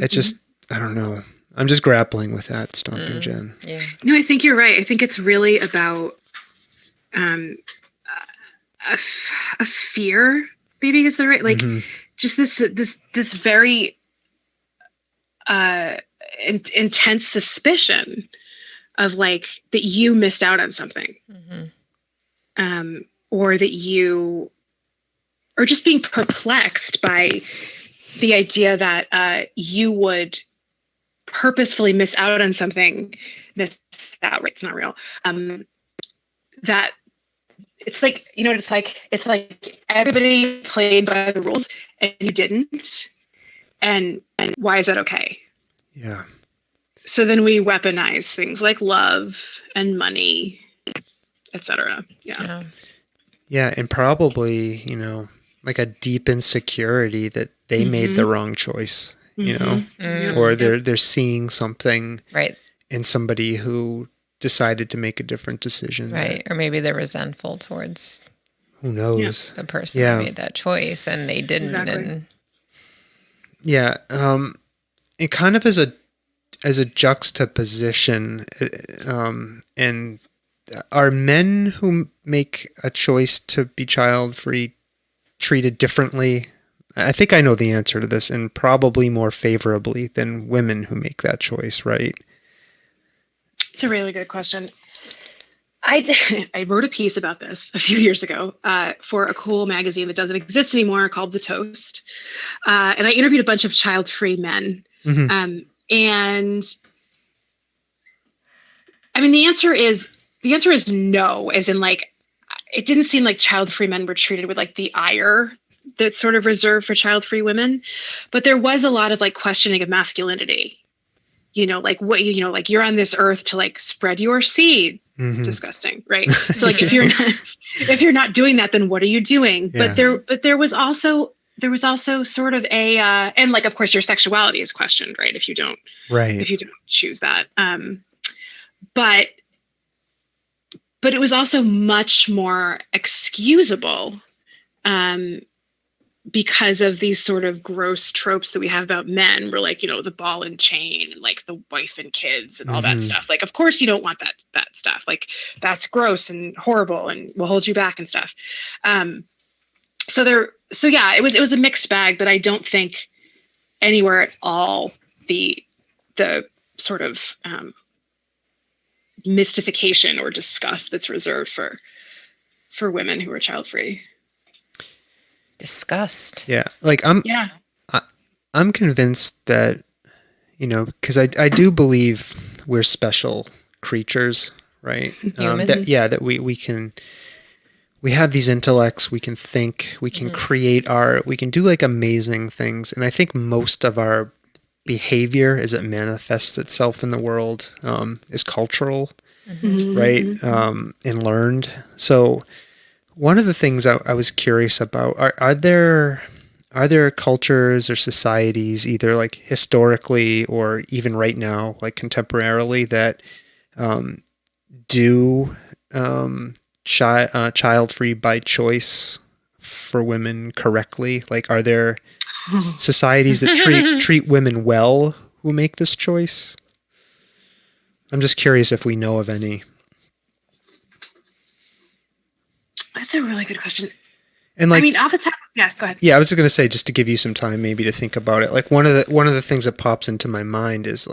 Speaker 1: It's just, I don't know. I'm just grappling with that, Stomping Jen.
Speaker 4: Yeah. No, I think you're right. I think it's really about a fear, maybe is the right, like just this very intense suspicion of like that you missed out on something, or that you, or just being perplexed by the idea that you would purposefully miss out on something. Miss out, right? It's not real. That it's like, it's like everybody played by the rules and you didn't. And why is that okay?
Speaker 1: Yeah.
Speaker 4: So then we weaponize things like love and money, etc. Yeah.
Speaker 1: Yeah. And probably, like a deep insecurity that they made the wrong choice, or they're seeing something in somebody who decided to make a different decision.
Speaker 2: Right. Or maybe they're resentful towards
Speaker 1: who knows
Speaker 2: the person who made that choice and they didn't.
Speaker 4: Exactly.
Speaker 1: And it kind of as a juxtaposition, and are men who make a choice to be child-free treated differently? I think I know the answer to this, and probably more favorably than women who make that choice, right?
Speaker 4: It's a really good question. I wrote a piece about this a few years ago for a cool magazine that doesn't exist anymore called The Toast. And I interviewed a bunch of child-free men.
Speaker 1: Mm-hmm.
Speaker 4: And I mean, the answer is no, as in like, it didn't seem like child-free men were treated with like the ire that's sort of reserved for child-free women. But there was a lot of like questioning of masculinity. Like what, like you're on this earth to like spread your seed.
Speaker 1: Mm-hmm.
Speaker 4: Disgusting, right? So like if you're not doing that, then what are you doing?
Speaker 1: Yeah.
Speaker 4: But there was also sort of a and like of course your sexuality is questioned, right? If you don't choose that. But it was also much more excusable because of these sort of gross tropes that we have about men. We're like, the ball and chain and like the wife and kids and all that stuff. Like, of course you don't want that stuff. Like that's gross and horrible and will hold you back and stuff. So it was a mixed bag, but I don't think anywhere at all the sort of mystification or disgust that's reserved for women who are child-free.
Speaker 2: Disgust.
Speaker 1: Yeah. Like I'm convinced that, because I do believe we're special creatures, right?
Speaker 2: Humans.
Speaker 1: That we have these intellects, we can think, we can create art, we can do like amazing things. And I think most of our behavior as it manifests itself in the world is cultural, right? And learned. So one of the things I was curious about are there cultures or societies, either like historically or even right now, like contemporarily, that do child-free by choice for women correctly? Like, are there societies that treat women well who make this choice? I'm just curious if we know of any.
Speaker 4: That's a really good question.
Speaker 1: And like,
Speaker 4: I mean, off the top, yeah, go ahead.
Speaker 1: Yeah, I was just going to say, just to give you some time maybe to think about it. Like one of the things that pops into my mind is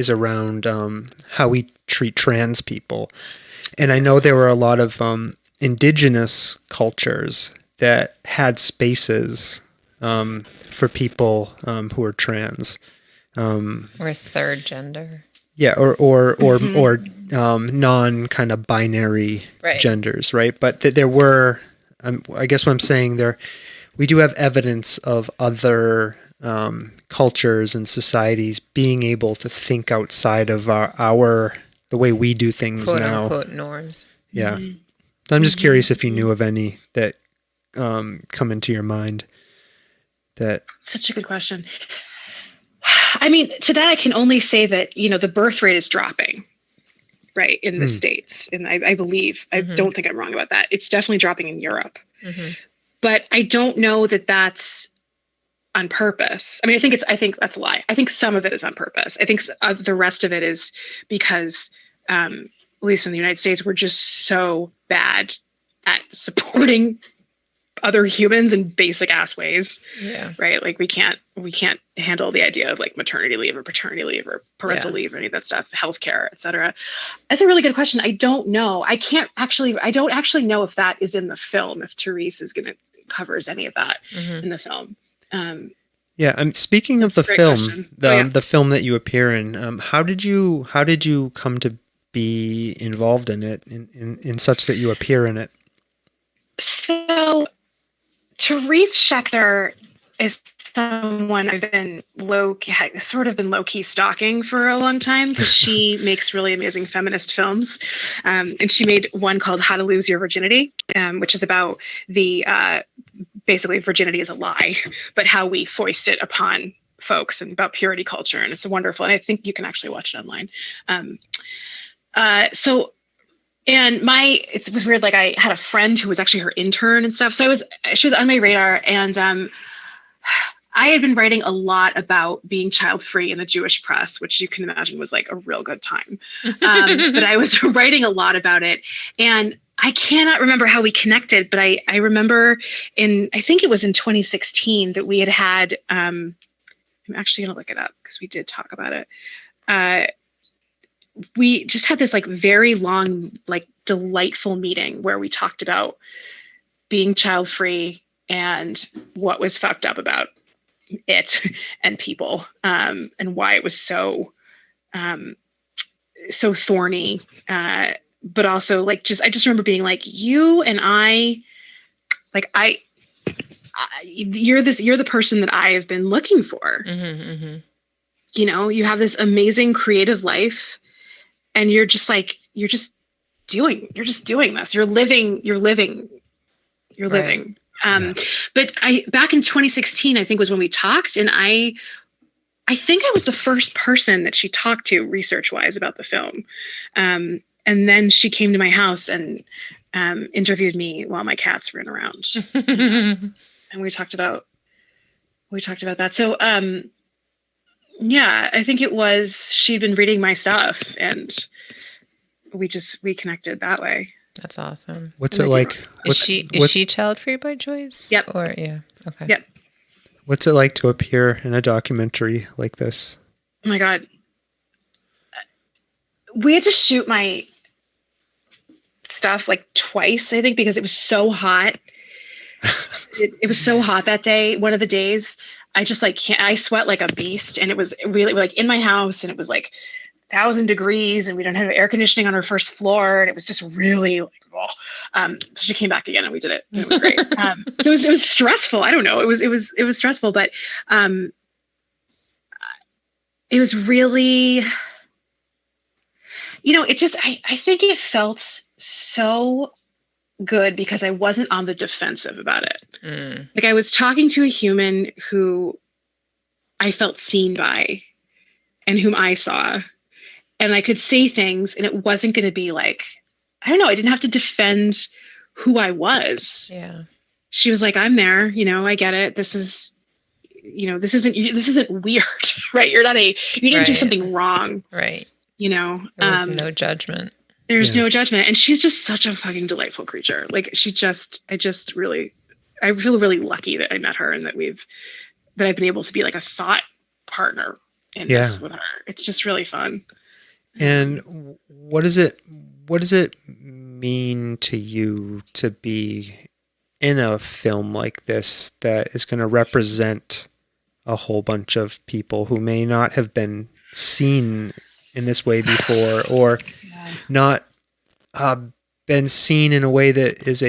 Speaker 1: around how we treat trans people. And I know there were a lot of indigenous cultures that had spaces for people who are trans.
Speaker 2: Or third gender.
Speaker 1: Yeah, or non kind of binary genders, right? But there were, I guess what I'm saying there, we do have evidence of other cultures and societies being able to think outside of our the way we do things
Speaker 2: quote
Speaker 1: now.
Speaker 2: Unquote norms.
Speaker 1: Yeah. So I'm just curious if you knew of any that come into your mind. That
Speaker 4: Such a good question. I mean, to that I can only say that, the birth rate is dropping, right, in the States. And I believe, I don't think I'm wrong about that. It's definitely dropping in Europe. But I don't know that that's on purpose. I mean, I think that's a lie. I think some of it is on purpose. I think the rest of it is because, at least in the United States, we're just so bad at supporting other humans in basic ass ways. Yeah. Right. Like we can't handle the idea of like maternity leave or paternity leave or parental leave or any of that stuff, healthcare, et cetera. That's a really good question. I don't know. I don't actually know if that is in the film, if Therese covers any of that in the film.
Speaker 1: Speaking of the film, the film that you appear in, how did you come to be involved in it in such that you appear in it?
Speaker 4: So Therese Schechter is someone I've been low-key stalking for a long time because she makes really amazing feminist films. And she made one called How to Lose Your Virginity, which is about basically virginity is a lie, but how we foist it upon folks and about purity culture. And it's wonderful. And I think you can actually watch it online. It was weird. Like I had a friend who was actually her intern and stuff. So she was on my radar, and I had been writing a lot about being child-free in the Jewish press, which you can imagine was like a real good time. But I was writing a lot about it, and I cannot remember how we connected, but I remember I think it was in 2016 that we had, I'm actually going to look it up because we did talk about it. we just had this like very long, like delightful meeting where we talked about being child free and what was fucked up about it and people, and why it was so thorny. But also like, I just remember being like, you and I, like, you're the person that I have been looking for.
Speaker 2: Mm-hmm, mm-hmm.
Speaker 4: You know, you have this amazing creative life and you're just doing this. You're living.
Speaker 2: Right.
Speaker 4: But back in 2016, I think was when we talked, and I think I was the first person that she talked to research wise about the film. And then she came to my house and interviewed me while my cats ran around. And we talked about that. So, yeah, I think it was, she'd been reading my stuff and we connected that way.
Speaker 2: That's awesome.
Speaker 1: What's it like?
Speaker 2: Is she child free by choice?
Speaker 4: Yep.
Speaker 2: Or yeah. Okay.
Speaker 4: Yep.
Speaker 1: What's it like to appear in a documentary like this?
Speaker 4: Oh my God. We had to shoot my stuff like twice, I think, because it was so hot. It was so hot that day. One of the days I just like I sweat like a beast, and it was really like in my house, and it was like 1,000 degrees, and we don't have air conditioning on our first floor, and it was just really like, so she came back again and we did it. And it was great. So it was stressful. I don't know. It was stressful, but it was really, it just, I think it felt so good because I wasn't on the defensive about it. Like I was talking to a human who I felt seen by and whom I saw, and I could say things and it wasn't going to be like, I don't know, I didn't have to defend who I was.
Speaker 2: Yeah.
Speaker 4: She was like, I'm there, I get it. This is, this isn't weird, right? You didn't do something wrong.
Speaker 2: Right.
Speaker 4: There
Speaker 2: was no judgment.
Speaker 4: There's no judgment. And she's just such a fucking delightful creature. Like I feel really lucky that I met her and that I've been able to be like a thought partner in this with her. It's just really fun.
Speaker 1: And what does it mean to you to be in a film like this that is going to represent a whole bunch of people who may not have been seen in this way before, or not been seen in a way that is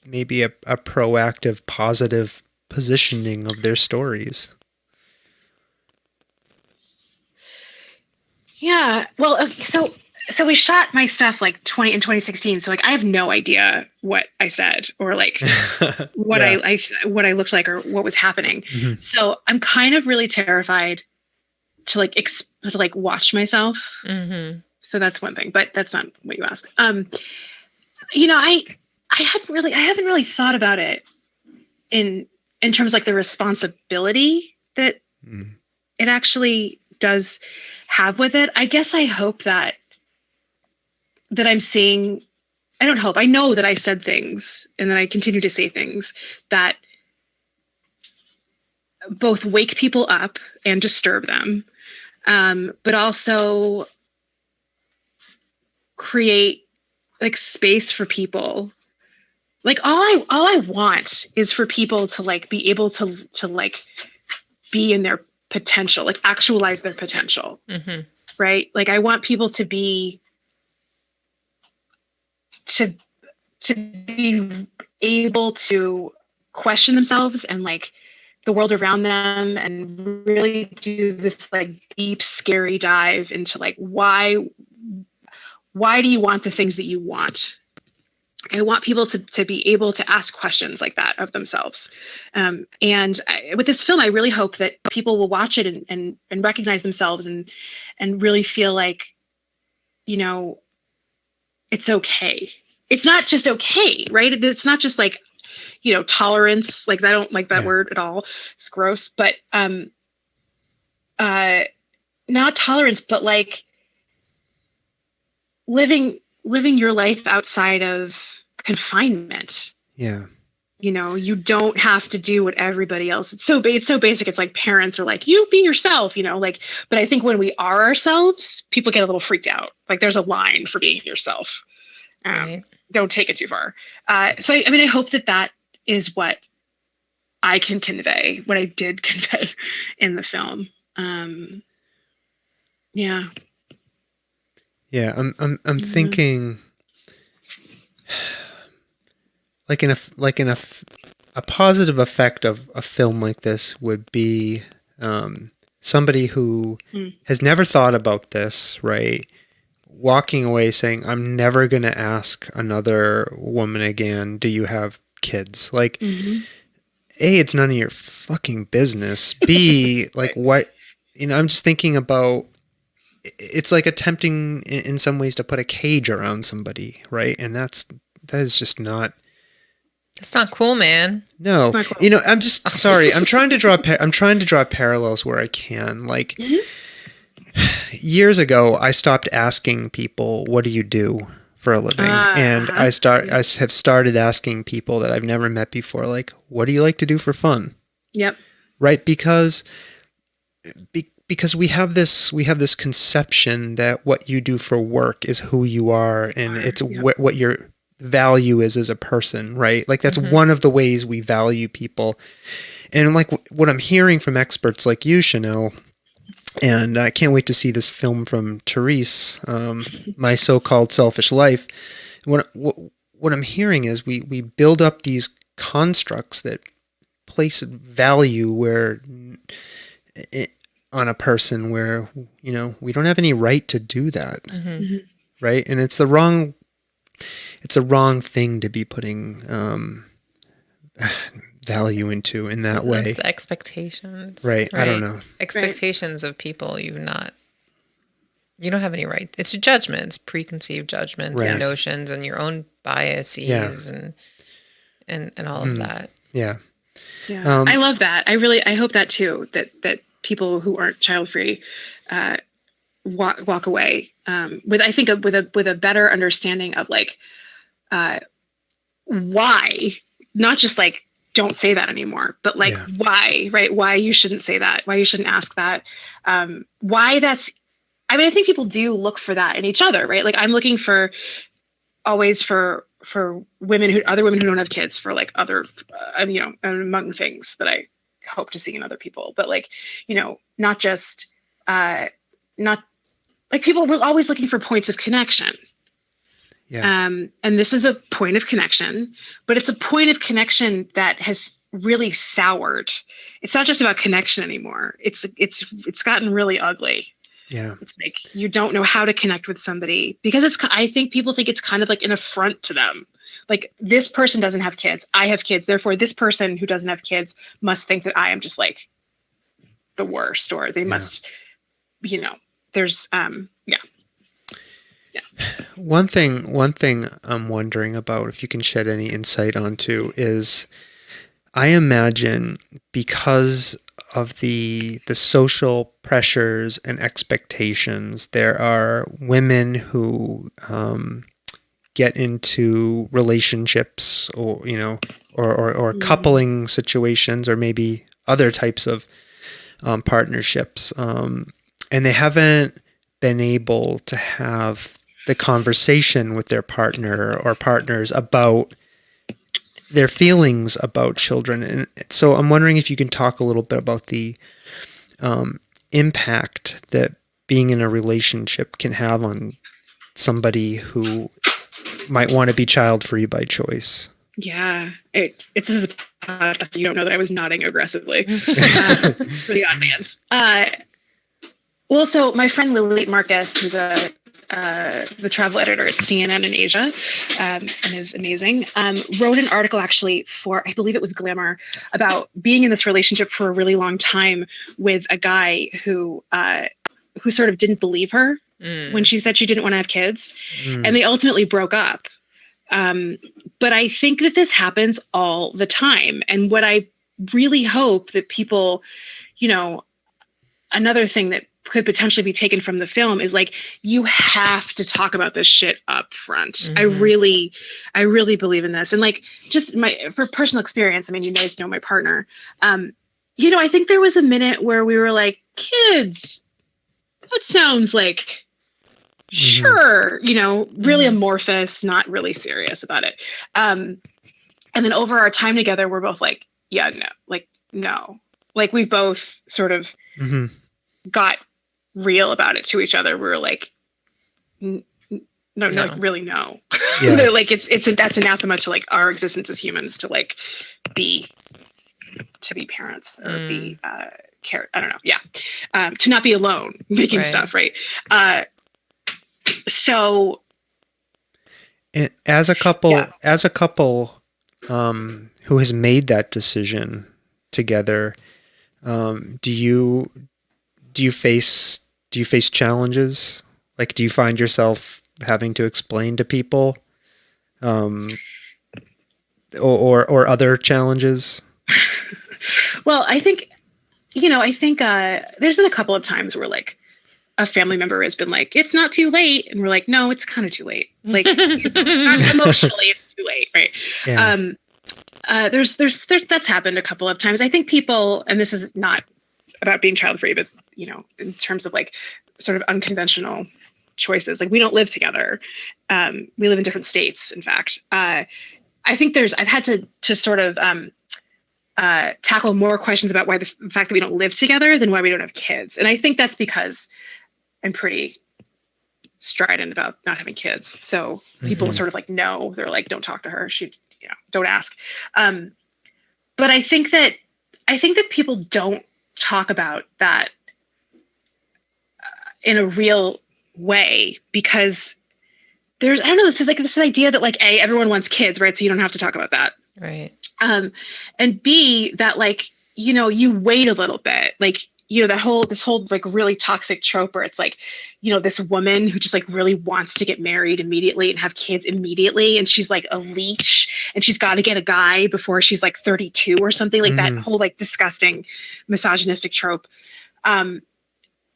Speaker 1: maybe a proactive, positive positioning of their stories?
Speaker 4: Yeah. Well, so we shot my stuff like in 2016. So like, I have no idea what I said or like what I looked like or what was happening. Mm-hmm. So I'm kind of really terrified to like watch myself. Mm-hmm. So that's one thing, but that's not what you asked. I haven't really thought about it in terms like the responsibility that it actually does have with it. I guess I hope that I'm saying, I know that I said things and that I continue to say things that both wake people up and disturb them, but also create like space for people. Like all I want is for people to like be able to like be in their potential, like actualize their potential. Mm-hmm. Right? Like I want people to be able to question themselves and like the world around them and really do this like deep, scary dive into like, why do you want the things that you want? I want people to be able to ask questions like that of themselves. With this film, I really hope that people will watch it and recognize themselves and really feel like, it's okay. It's not just okay, right? It's not just like, tolerance. Like I don't like that word at all. It's gross, but not tolerance, but like living your life outside of confinement.
Speaker 1: Yeah.
Speaker 4: you don't have to do what everybody else. It's so basic. It's like parents are like, you be yourself, like, but I think when we are ourselves, people get a little freaked out. Like there's a line for being yourself.
Speaker 2: Right.
Speaker 4: Don't take it too far. So I hope that is what I can convey, what I did convey in the film. Yeah.
Speaker 1: Yeah. I'm thinking like a positive effect of a film like this would be somebody who has never thought about this, right? Walking away saying, I'm never going to ask another woman again, do you have kids? Like, A, it's none of your fucking business. B, like what, I'm just thinking about, it's like attempting in some ways to put a cage around somebody, right? And that is just not.
Speaker 2: It's not cool, man.
Speaker 1: No,
Speaker 4: cool.
Speaker 1: I'm just sorry. I'm trying to draw parallels where I can. Like years ago, I stopped asking people, "What do you do for a living?" And I have started asking people that I've never met before, like, "What do you like to do for fun?"
Speaker 4: Yep.
Speaker 1: Right, because we have this conception that what you do for work is who you are, and it's what your value is as a person, right? Like that's one of the ways we value people. And like what I'm hearing from experts like you, Chanel, and I can't wait to see this film from Therese, My So-Called Selfish Life. What I'm hearing is we build up these constructs that place value on a person where, we don't have any right to do that. Right? And it's the wrong thing to be putting value into in that way.
Speaker 2: It's the expectations.
Speaker 1: Right. I don't know.
Speaker 2: Expectations of people you don't have any right. It's judgments, preconceived judgments and notions and your own biases and all of that.
Speaker 4: Yeah. Yeah. I love that. I hope that too, that people who aren't child-free walk away with a better understanding of like why, not just like don't say that anymore, but like why, right? Why you shouldn't say that, why you shouldn't ask that, why that's. I think people do look for that in each other, right? Like I'm looking for always for other women who don't have kids, for like other among things that I hope to see in other people, but like not just not like people were always looking for points of connection. Yeah. And this is a point of connection, but it's a point of connection that has really soured. It's not just about connection anymore. It's gotten really ugly.
Speaker 1: Yeah.
Speaker 4: It's like you don't know how to connect with somebody because I think people think it's kind of like an affront to them. Like this person doesn't have kids, I have kids, therefore this person who doesn't have kids must think that I am just like the worst, or they must, there's
Speaker 1: One thing I'm wondering about, if you can shed any insight onto, is I imagine because of the social pressures and expectations, there are women who get into relationships or coupling situations, or maybe other types of partnerships, and they haven't been able to have the conversation with their partner or partners about their feelings about children. And so I'm wondering if you can talk a little bit about the impact that being in a relationship can have on somebody who might want to be child-free by choice.
Speaker 4: Yeah, this is a podcast. You don't know that I was nodding aggressively for the audience. Well, so my friend Lily Marcus, who's the travel editor at CNN in Asia, and is amazing, wrote an article actually for, I believe it was Glamour, about being in this relationship for a really long time with a guy who sort of didn't believe her when she said she didn't want to have kids, and they ultimately broke up. But I think that this happens all the time, and what I really hope that people, another thing that could potentially be taken from the film is like, you have to talk about this shit up front.
Speaker 2: Mm-hmm.
Speaker 4: I really believe in this. And like, just for personal experience, I mean, you guys know my partner. I think there was a minute where we were like, kids, that sounds like, sure, really amorphous, not really serious about it. And then over our time together, we're both like, yeah, no. Like we both sort of got real about it to each other. We were like, no. Like really no. Yeah. Like that's anathema to like our existence as humans to like be parents or be care. I don't know. Yeah. To not be alone making stuff. Right. So
Speaker 1: and as a couple who has made that decision together, do you face challenges? Like, do you find yourself having to explain to people, or other challenges?
Speaker 4: Well, I think there's been a couple of times where like a family member has been like, it's not too late. And we're like, no, it's kind of too late. Like not emotionally, it's too late. Right. Yeah. There's that's happened a couple of times. I think people, and this is not about being child free, but in terms of like sort of unconventional choices, like we don't live together. We live in different states. In fact, I think I've had to sort of, tackle more questions about why the fact that we don't live together than why we don't have kids. And I think that's because I'm pretty strident about not having kids. So people sort of like, no, they're like, don't talk to her. She, don't ask. But I think that people don't talk about that in a real way because there's, I don't know, this idea that like, A, everyone wants kids, right? So you don't have to talk about that.
Speaker 2: Right.
Speaker 4: And B, that like, you wait a little bit, like, this whole like really toxic trope where it's like, this woman who just like really wants to get married immediately and have kids immediately. And she's like a leech and she's got to get a guy before she's like 32 or something like that whole like disgusting misogynistic trope.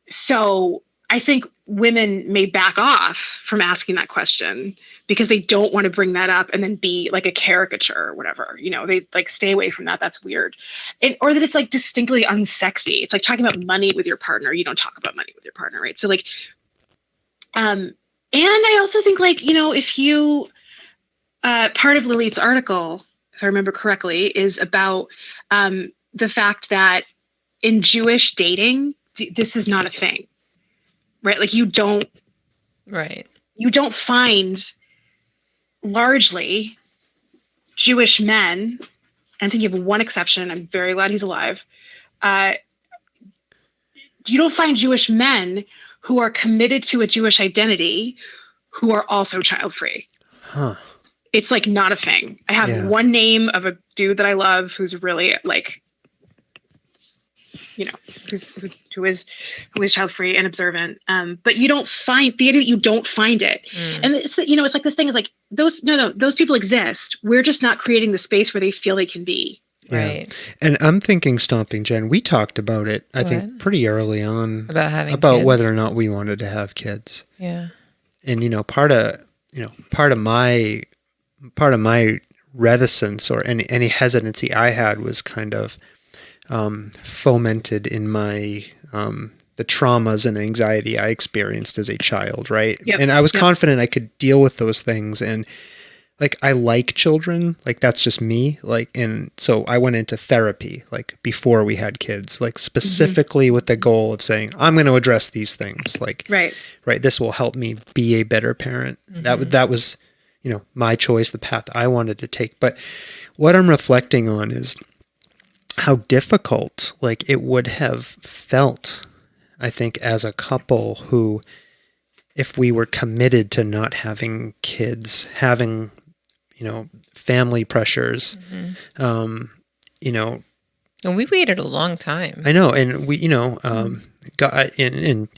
Speaker 4: So I think women may back off from asking that question because they don't want to bring that up and then be like a caricature or whatever, they like stay away from that. That's weird. Or that it's like distinctly unsexy. It's like talking about money with your partner. You don't talk about money with your partner. Right. So like, and I also think like, if you, part of Lilith's article, if I remember correctly, is about, the fact that in Jewish dating, this is not a thing. Right. Like you don't find largely Jewish men. And I think you have one exception. I'm very glad he's alive. You don't find Jewish men who are committed to a Jewish identity who are also child free. Huh. It's like not a thing. I have one name of a dude that I love who's really like, who is child free and observant. But you don't find the idea that you don't find it. And it's, it's like this thing is like those people exist. We're just not creating the space where they feel they can be.
Speaker 1: Yeah.
Speaker 2: Right.
Speaker 1: And I'm thinking, Stomping Jen, we talked about it, I think pretty early on about
Speaker 2: kids.
Speaker 1: whether or not we wanted to have kids.
Speaker 2: Yeah.
Speaker 1: And, part of my reticence or any hesitancy I had was kind of, fomented in my, the traumas and anxiety I experienced as a child. Right. Yep. And I was confident I could deal with those things. And like, I like children, like that's just me. Like, and so I went into therapy, like before we had kids, like specifically with the goal of saying, I'm going to address these things. Like, right. This will help me be a better parent. That was, my choice, the path I wanted to take. But what I'm reflecting on is how difficult like it would have felt, I think, as a couple who, if we were committed to not having kids, having, family pressures,
Speaker 2: and we waited a long time.
Speaker 1: I know. And we, God, and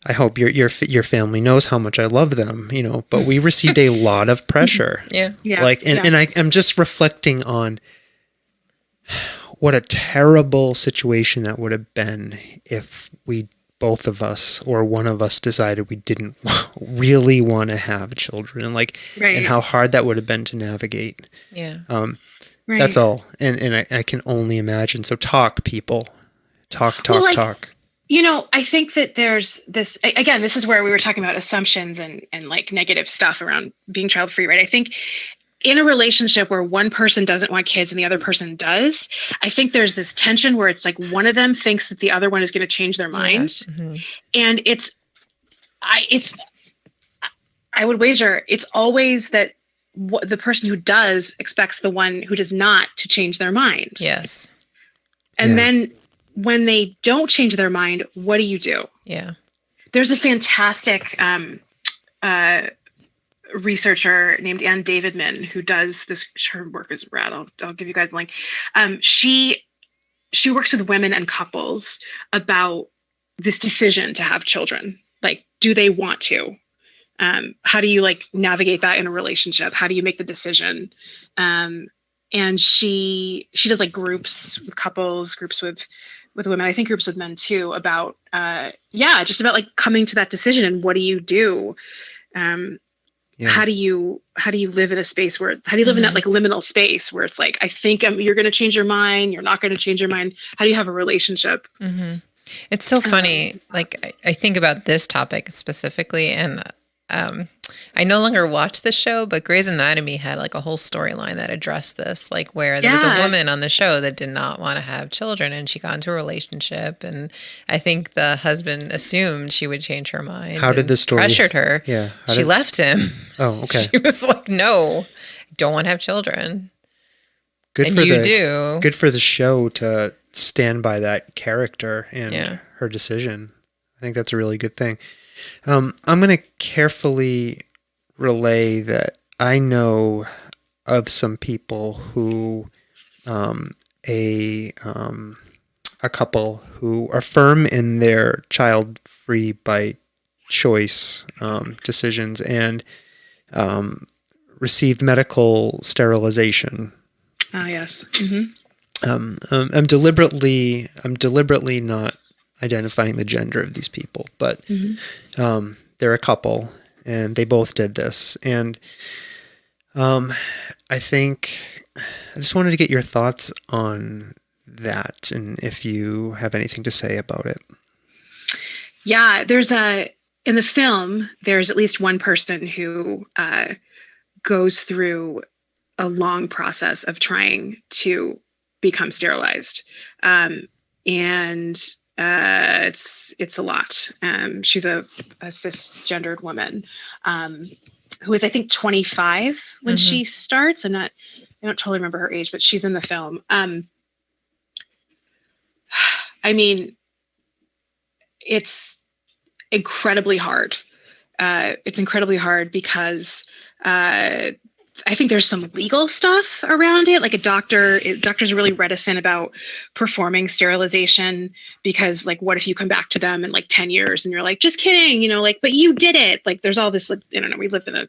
Speaker 1: I hope your family knows how much I love them, but we received a lot of pressure.
Speaker 2: Yeah.
Speaker 1: Like, and I'm just reflecting on what a terrible situation that would have been if we both of us or one of us decided we didn't really want to have children, and like, and how hard that would have been to navigate.
Speaker 2: Yeah.
Speaker 1: That's all. And I can only imagine. So talk, people. Talk.
Speaker 4: I think that there's this, again, this is where we were talking about assumptions and like negative stuff around being child free, right? I think in a relationship where one person doesn't want kids and the other person does, I think there's this tension where it's like one of them thinks that the other one is going to change their mind.
Speaker 2: Yes. Mm-hmm.
Speaker 4: And I would wager it's always that the person who does expects the one who does not to change their mind.
Speaker 2: Yes.
Speaker 4: And then when they don't change their mind, what do you do?
Speaker 2: Yeah.
Speaker 4: There's a fantastic researcher named Ann Davidman who does this. Her work is rad. I'll give you guys a link. She works with women and couples about this decision to have children. Like, do they want to? How do you like navigate that in a relationship? How do you make the decision? And she does like groups with couples, groups with women, I think groups with men too, about just about like coming to that decision and what do you do? How do you live in a space where, how do you live in that like liminal space where it's like, I think you're going to change your mind, you're not going to change your mind. How do you have a relationship?
Speaker 2: Mm-hmm. It's so funny. Like I think about this topic specifically, and I no longer watch the show, but Grey's Anatomy had like a whole storyline that addressed this, like where there was a woman on the show that did not want to have children, and she got into a relationship, and I think the husband assumed she would change her mind.
Speaker 1: How did the story
Speaker 2: pressured her?
Speaker 1: Yeah,
Speaker 2: she left him.
Speaker 1: Oh, okay.
Speaker 2: She was like, "No, don't want to have children."
Speaker 1: Good
Speaker 2: Good
Speaker 1: for the show to stand by that character and her decision. I think that's a really good thing. I'm going to carefully relay that I know of some people who, a couple who are firm in their child-free by choice decisions and received medical sterilization.
Speaker 4: Ah, yes. Mm-hmm.
Speaker 1: I'm deliberately not identifying the gender of these people, but they're a couple and they both did this. And I think I just wanted to get your thoughts on that and if you have anything to say about it.
Speaker 4: Yeah, in the film, there's at least one person who goes through a long process of trying to become sterilized. And it's a lot. She's a cisgendered woman who is, I think, 25 when she starts. I don't totally remember her age, but she's in the film. I mean, it's incredibly hard. It's incredibly hard because I think there's some legal stuff around it. Like doctors are really reticent about performing sterilization because like, what if you come back to them in like 10 years and you're like, just kidding, like, but you did it. Like there's all this, like, I don't know, we live in a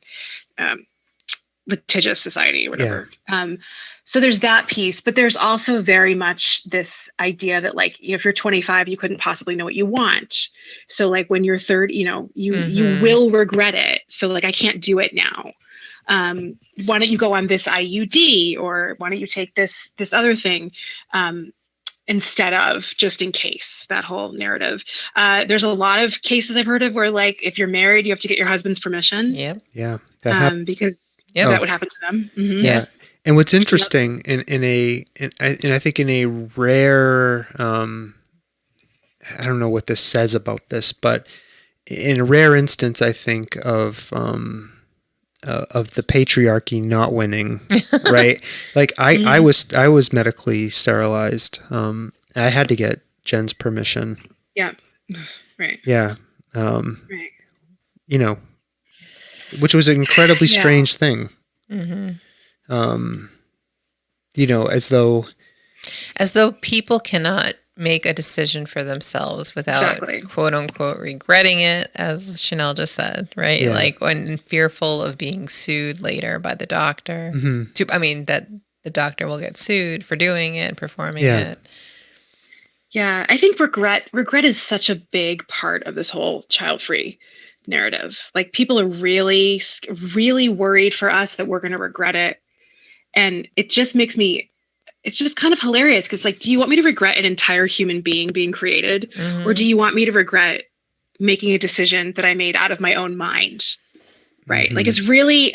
Speaker 4: litigious society or whatever. Yeah. So there's that piece, but there's also very much this idea that like, if you're 25, you couldn't possibly know what you want. So like when you're 30, you will regret it. So like, I can't do it now. Why don't you go on this IUD or why don't you take this other thing instead of just in case, that whole narrative. There's a lot of cases I've heard of where like, if you're married, you have to get your husband's permission.
Speaker 2: Yep.
Speaker 1: Yeah.
Speaker 4: Because that would happen to them. Mm-hmm.
Speaker 2: Yeah.
Speaker 1: And what's interesting I think in a rare, I don't know what this says about this, but in a rare instance, I think of the patriarchy not winning, right? Like I was medically sterilized. I had to get Jen's permission.
Speaker 4: Yeah. Right.
Speaker 1: Yeah.
Speaker 4: Right.
Speaker 1: Which was an incredibly strange thing.
Speaker 2: Mm-hmm.
Speaker 1: As though
Speaker 2: people cannot make a decision for themselves without quote unquote regretting it, as Chanel just said, right? Yeah. Like when fearful of being sued later by the doctor. Mm-hmm. That the doctor will get sued for doing it, performing it.
Speaker 4: Yeah, I think regret is such a big part of this whole child-free narrative. Like people are really, really worried for us that we're going to regret it. And it just makes me, it's just kind of hilarious because like, do you want me to regret an entire human being being created? Or do you want me to regret making a decision that I made out of my own mind? Right. Like it's really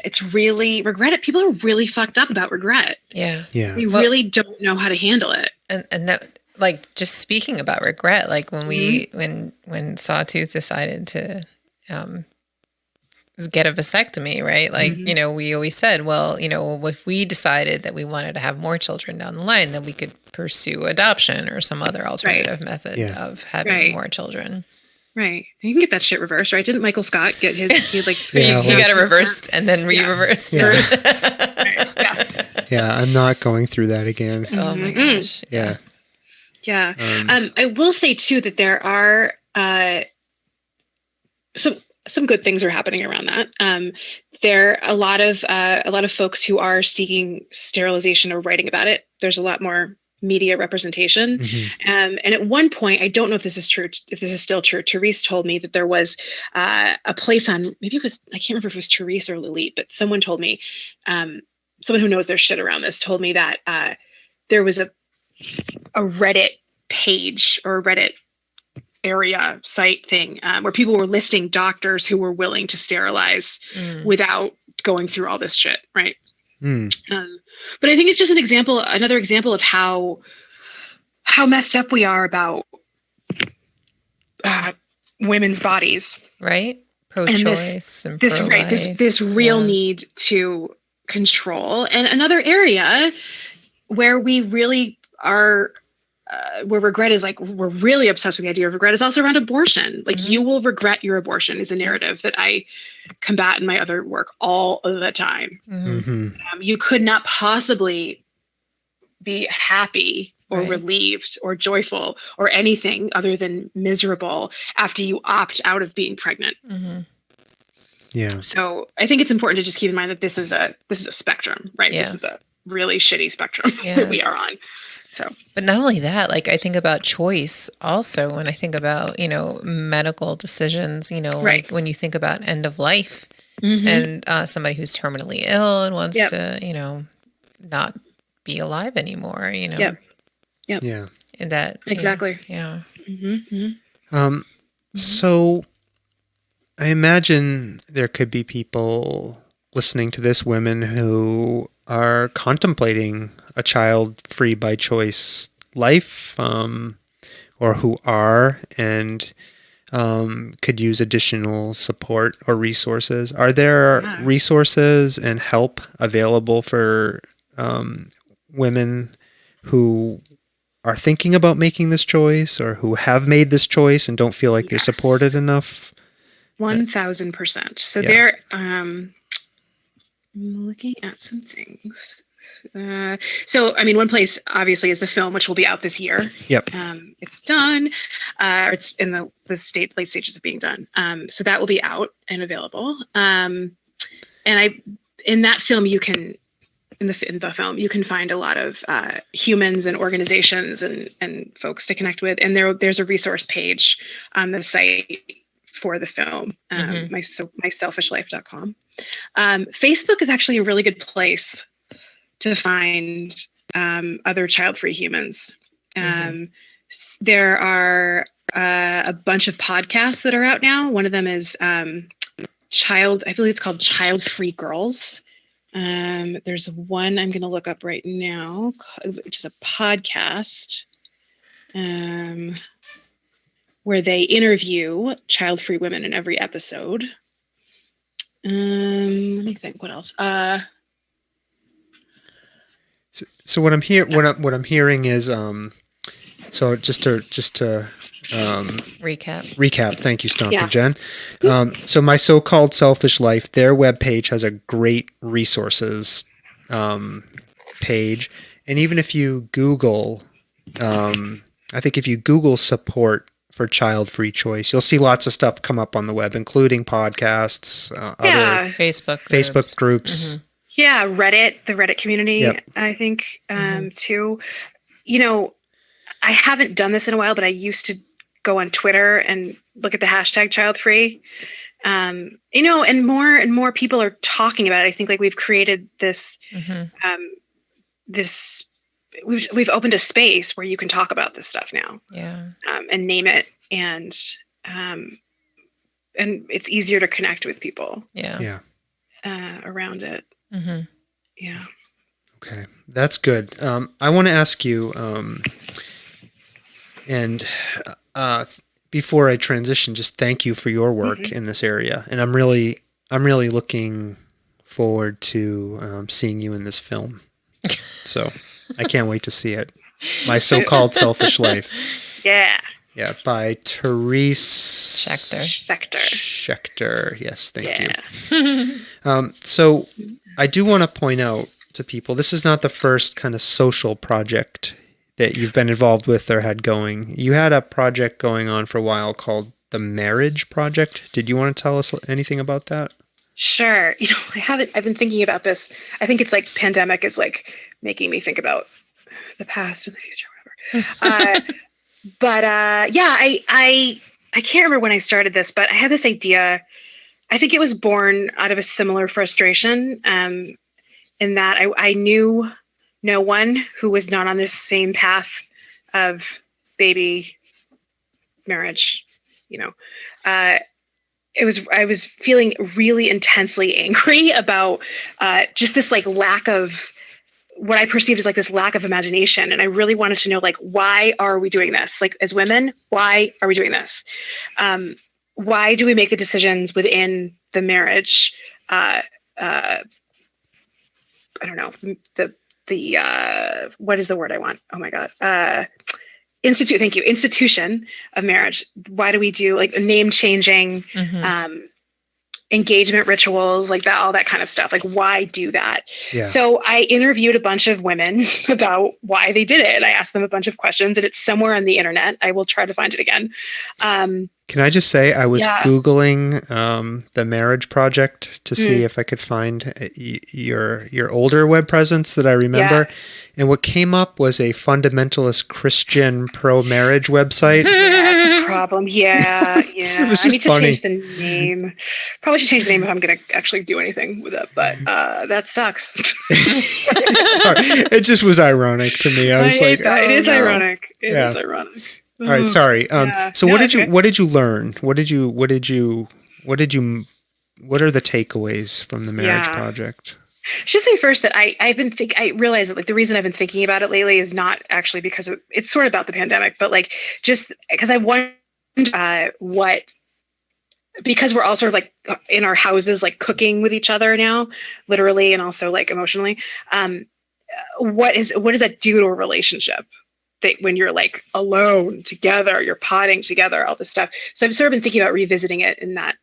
Speaker 4: regret it. People are really fucked up about regret.
Speaker 2: Yeah.
Speaker 1: Yeah.
Speaker 4: They really don't know how to handle it.
Speaker 2: And that, like, just speaking about regret, like when when Sawtooth decided to get a vasectomy, right? Like, you know, we always said, well, you know, if we decided that we wanted to have more children down the line, then we could pursue adoption or some other alternative method of having more children.
Speaker 4: Right. You can get that shit reversed, right? Didn't Michael Scott get he like
Speaker 2: he got it reversed and then re-reversed.
Speaker 1: Yeah.
Speaker 4: Yeah.
Speaker 1: Yeah, I'm not going through that again.
Speaker 2: Oh my gosh.
Speaker 1: Yeah.
Speaker 4: Yeah. I will say too that there are some good things are happening around that. There are a lot of folks who are seeking sterilization or writing about it. There's a lot more media representation. And at one point, I don't know if this is true, if this is still true, Therese told me that there was a place on, maybe it was, I can't remember if it was Therese or Lilith, but someone told me, someone who knows their shit around this told me that there was a Reddit page or a Reddit area site thing where people were listing doctors who were willing to sterilize without going through all this shit, right? But I think it's just another example of how messed up we are about women's bodies,
Speaker 2: right? Pro-choice and pro-life.
Speaker 4: This real need to control, and another area where we really are. Where regret is like, we're really obsessed with the idea of regret is also around abortion. Like you will regret your abortion is a narrative that I combat in my other work all of the time. You could not possibly be happy or relieved or joyful or anything other than miserable after you opt out of being pregnant.
Speaker 1: Yeah.
Speaker 4: So I think it's important to just keep in mind that this is a spectrum, right?
Speaker 2: Yeah.
Speaker 4: This is a really shitty spectrum that we are on. So,
Speaker 2: but not only that, like I think about choice also when I think about, you know, medical decisions, you know, like when you think about end of life and somebody who's terminally ill and wants to, you know, not be alive anymore, you know.
Speaker 1: Yeah.
Speaker 2: And that
Speaker 4: exactly.
Speaker 2: You know,
Speaker 1: So I imagine there could be people listening to this, women who are contemplating a child-free by choice life, or who are and could use additional support or resources. Are there resources and help available for women who are thinking about making this choice or who have made this choice and don't feel like they're supported enough?
Speaker 4: 1,000%. So there, I'm looking at some things. So, I mean, one place obviously is the film, which will be out this year.
Speaker 1: Yep.
Speaker 4: It's done. It's in the late stages of being done. So that will be out and available. And in that film, you can, in the film, you can find a lot of humans and organizations and folks to connect with. And there's a resource page on the site for the film, myselfishlife.com. Facebook is actually a really good place to find other child-free humans. There are a bunch of podcasts that are out now. One of them is I believe it's called Child Free Girls. There's one I'm going to look up right now, which is a podcast where they interview child-free women in every episode. Let me think. What else?
Speaker 1: So what I'm hearing is so just to recap. Thank you, Stomper Jen. So My So-Called Selfish Life, their webpage has a great resources page, and even if you Google, I think if you Google support for child-free choice, you'll see lots of stuff come up on the web, including podcasts, other Facebook groups.
Speaker 4: Yeah, Reddit, the Reddit community, I think, too. You know, I haven't done this in a while, but I used to go on Twitter and look at the hashtag child free. And more people are talking about it. I think like we've created this, we've opened a space where you can talk about this stuff now, and name it, and it's easier to connect with people, around it. Yeah.
Speaker 1: Okay, that's good. I want to ask you, before I transition, just thank you for your work in this area, and I'm really looking forward to seeing you in this film. So I can't wait to see it. My So-Called Selfish Life.
Speaker 4: Yeah.
Speaker 1: Yeah, by Therese
Speaker 4: Schechter.
Speaker 1: Yes, thank you. So I do want to point out to people, this is not the first kind of social project that you've been involved with or had going. You had a project going on for a while called the Marriage Project. Did you want to tell us anything about that?
Speaker 4: Sure. I've been thinking about this. I think it's like pandemic is like making me think about the past and the future, whatever. I can't remember when I started this, but I had this idea. I think it was born out of a similar frustration, in that I knew no one who was not on this same path of baby marriage. I was feeling really intensely angry about just this like lack of what I perceived as like this lack of imagination. And I really wanted to know, like, why are we doing this? Like, as women, why are we doing this? Why do we make the decisions within the marriage? I don't know, the what is the word I want? Oh my God. Institution of marriage. Why do we do like name changing, engagement rituals, like that, all that kind of stuff? Like, why do that? Yeah. So I interviewed a bunch of women about why they did it. And I asked them a bunch of questions, and it's somewhere on the internet. I will try to find it again.
Speaker 1: Can I just say, I was Googling the Marriage Project to see if I could find your older web presence that I remember. Yeah. And what came up was a fundamentalist Christian pro-marriage website.
Speaker 4: Yeah, that's a problem. Yeah.
Speaker 1: It was just
Speaker 4: I need to
Speaker 1: funny.
Speaker 4: change the name. Probably should change the name if I'm going to actually do anything with it. But that sucks.
Speaker 1: Sorry. It just was ironic to me. I was like,
Speaker 4: it is ironic. It is ironic.
Speaker 1: All right, sorry. So what did you learn? What are the takeaways from the Marriage Project?
Speaker 4: I should say first that I realize that like the reason I've been thinking about it lately is not actually because it's sort of about the pandemic, but like just because I wonder because we're all sort of like in our houses, like cooking with each other now, literally, and also like emotionally. What does that do to a relationship? That when you're like alone together, you're potting together, all this stuff. So I've sort of been thinking about revisiting it in that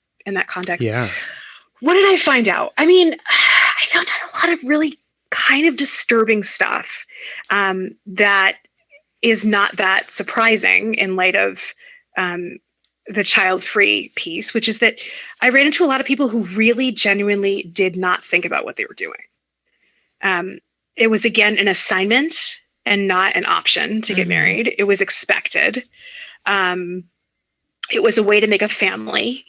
Speaker 4: context.
Speaker 1: Yeah.
Speaker 4: What did I find out? I mean, I found out a lot of really kind of disturbing stuff that is not that surprising in light of the child-free piece, which is that I ran into a lot of people who really genuinely did not think about what they were doing. It was, again, an assignment and not an option to get married. It was expected. It was a way to make a family.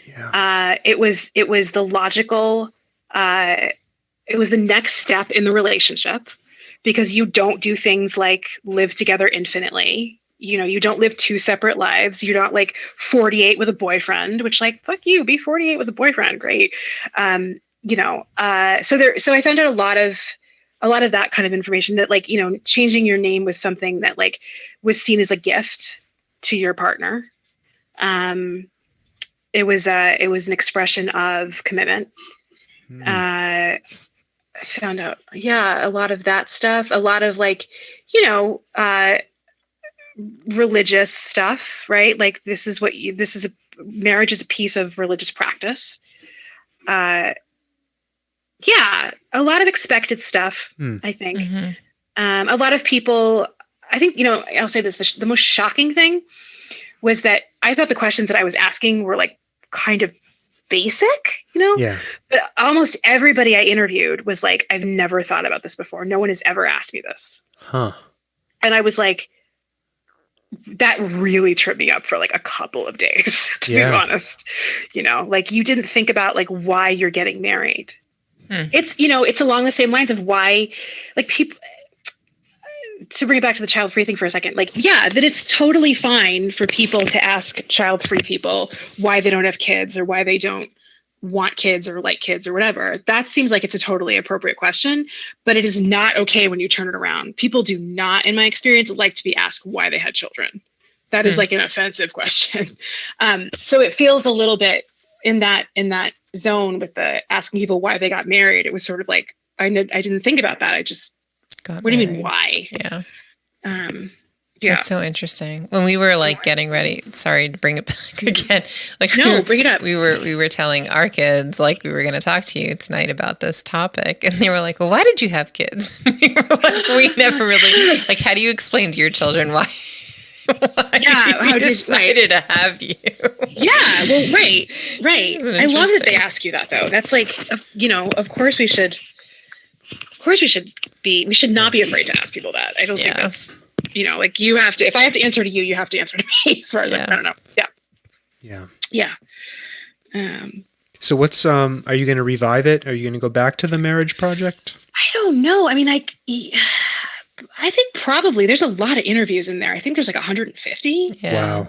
Speaker 4: Yeah. It was the logical, it was the next step in the relationship, because you don't do things like live together infinitely. You don't live two separate lives. You're not like 48 with a boyfriend, which like, fuck you, be 48 with a boyfriend. Great. So I found out a lot of that kind of information, that like, changing your name was something that like was seen as a gift to your partner. It was an expression of commitment. I found out, a lot of that stuff, a lot of like, religious stuff, right? Like marriage is a piece of religious practice. A lot of expected stuff, I think. A lot of people, I think, I'll say this, the most shocking thing was that I thought the questions that I was asking were like kind of basic, Yeah. But almost everybody I interviewed was like, I've never thought about this before. No one has ever asked me this.
Speaker 1: Huh.
Speaker 4: And I was like, that really tripped me up for like a couple of days, to be honest. Like you didn't think about like why you're getting married. It's, it's along the same lines of why, like people, to bring it back to the child-free thing for a second, like, yeah, that it's totally fine for people to ask child-free people why they don't have kids or why they don't want kids or like kids or whatever. That seems like it's a totally appropriate question, but it is not okay when you turn it around. People do not, in my experience, like to be asked why they had children. That is like an offensive question. So it feels a little bit in that zone with the asking people why they got married. It was sort of like, I didn't think about that. I just, what do you mean why?
Speaker 2: Yeah.
Speaker 4: Yeah.
Speaker 2: That's so interesting. When we were like getting ready, sorry to bring it back again. Like
Speaker 4: bring it up.
Speaker 2: We were telling our kids like we were going to talk to you tonight about this topic, and they were like, "Well, why did you have kids?" We were like, "We never really like. How do you explain to your children why you decided to have you?"
Speaker 4: Yeah. Well, right. I love that they ask you that though. That's like, of course we should. Of course we should not be afraid to ask people that. I don't think that's. Like you have to, if I have to answer to you, you have to answer to me as far as I don't know. Yeah.
Speaker 1: So what's, are you going to revive it? Are you going to go back to the marriage project?
Speaker 4: I don't know. I mean, I think probably there's a lot of interviews in there. I think there's like 150.
Speaker 2: Yeah.
Speaker 1: Wow.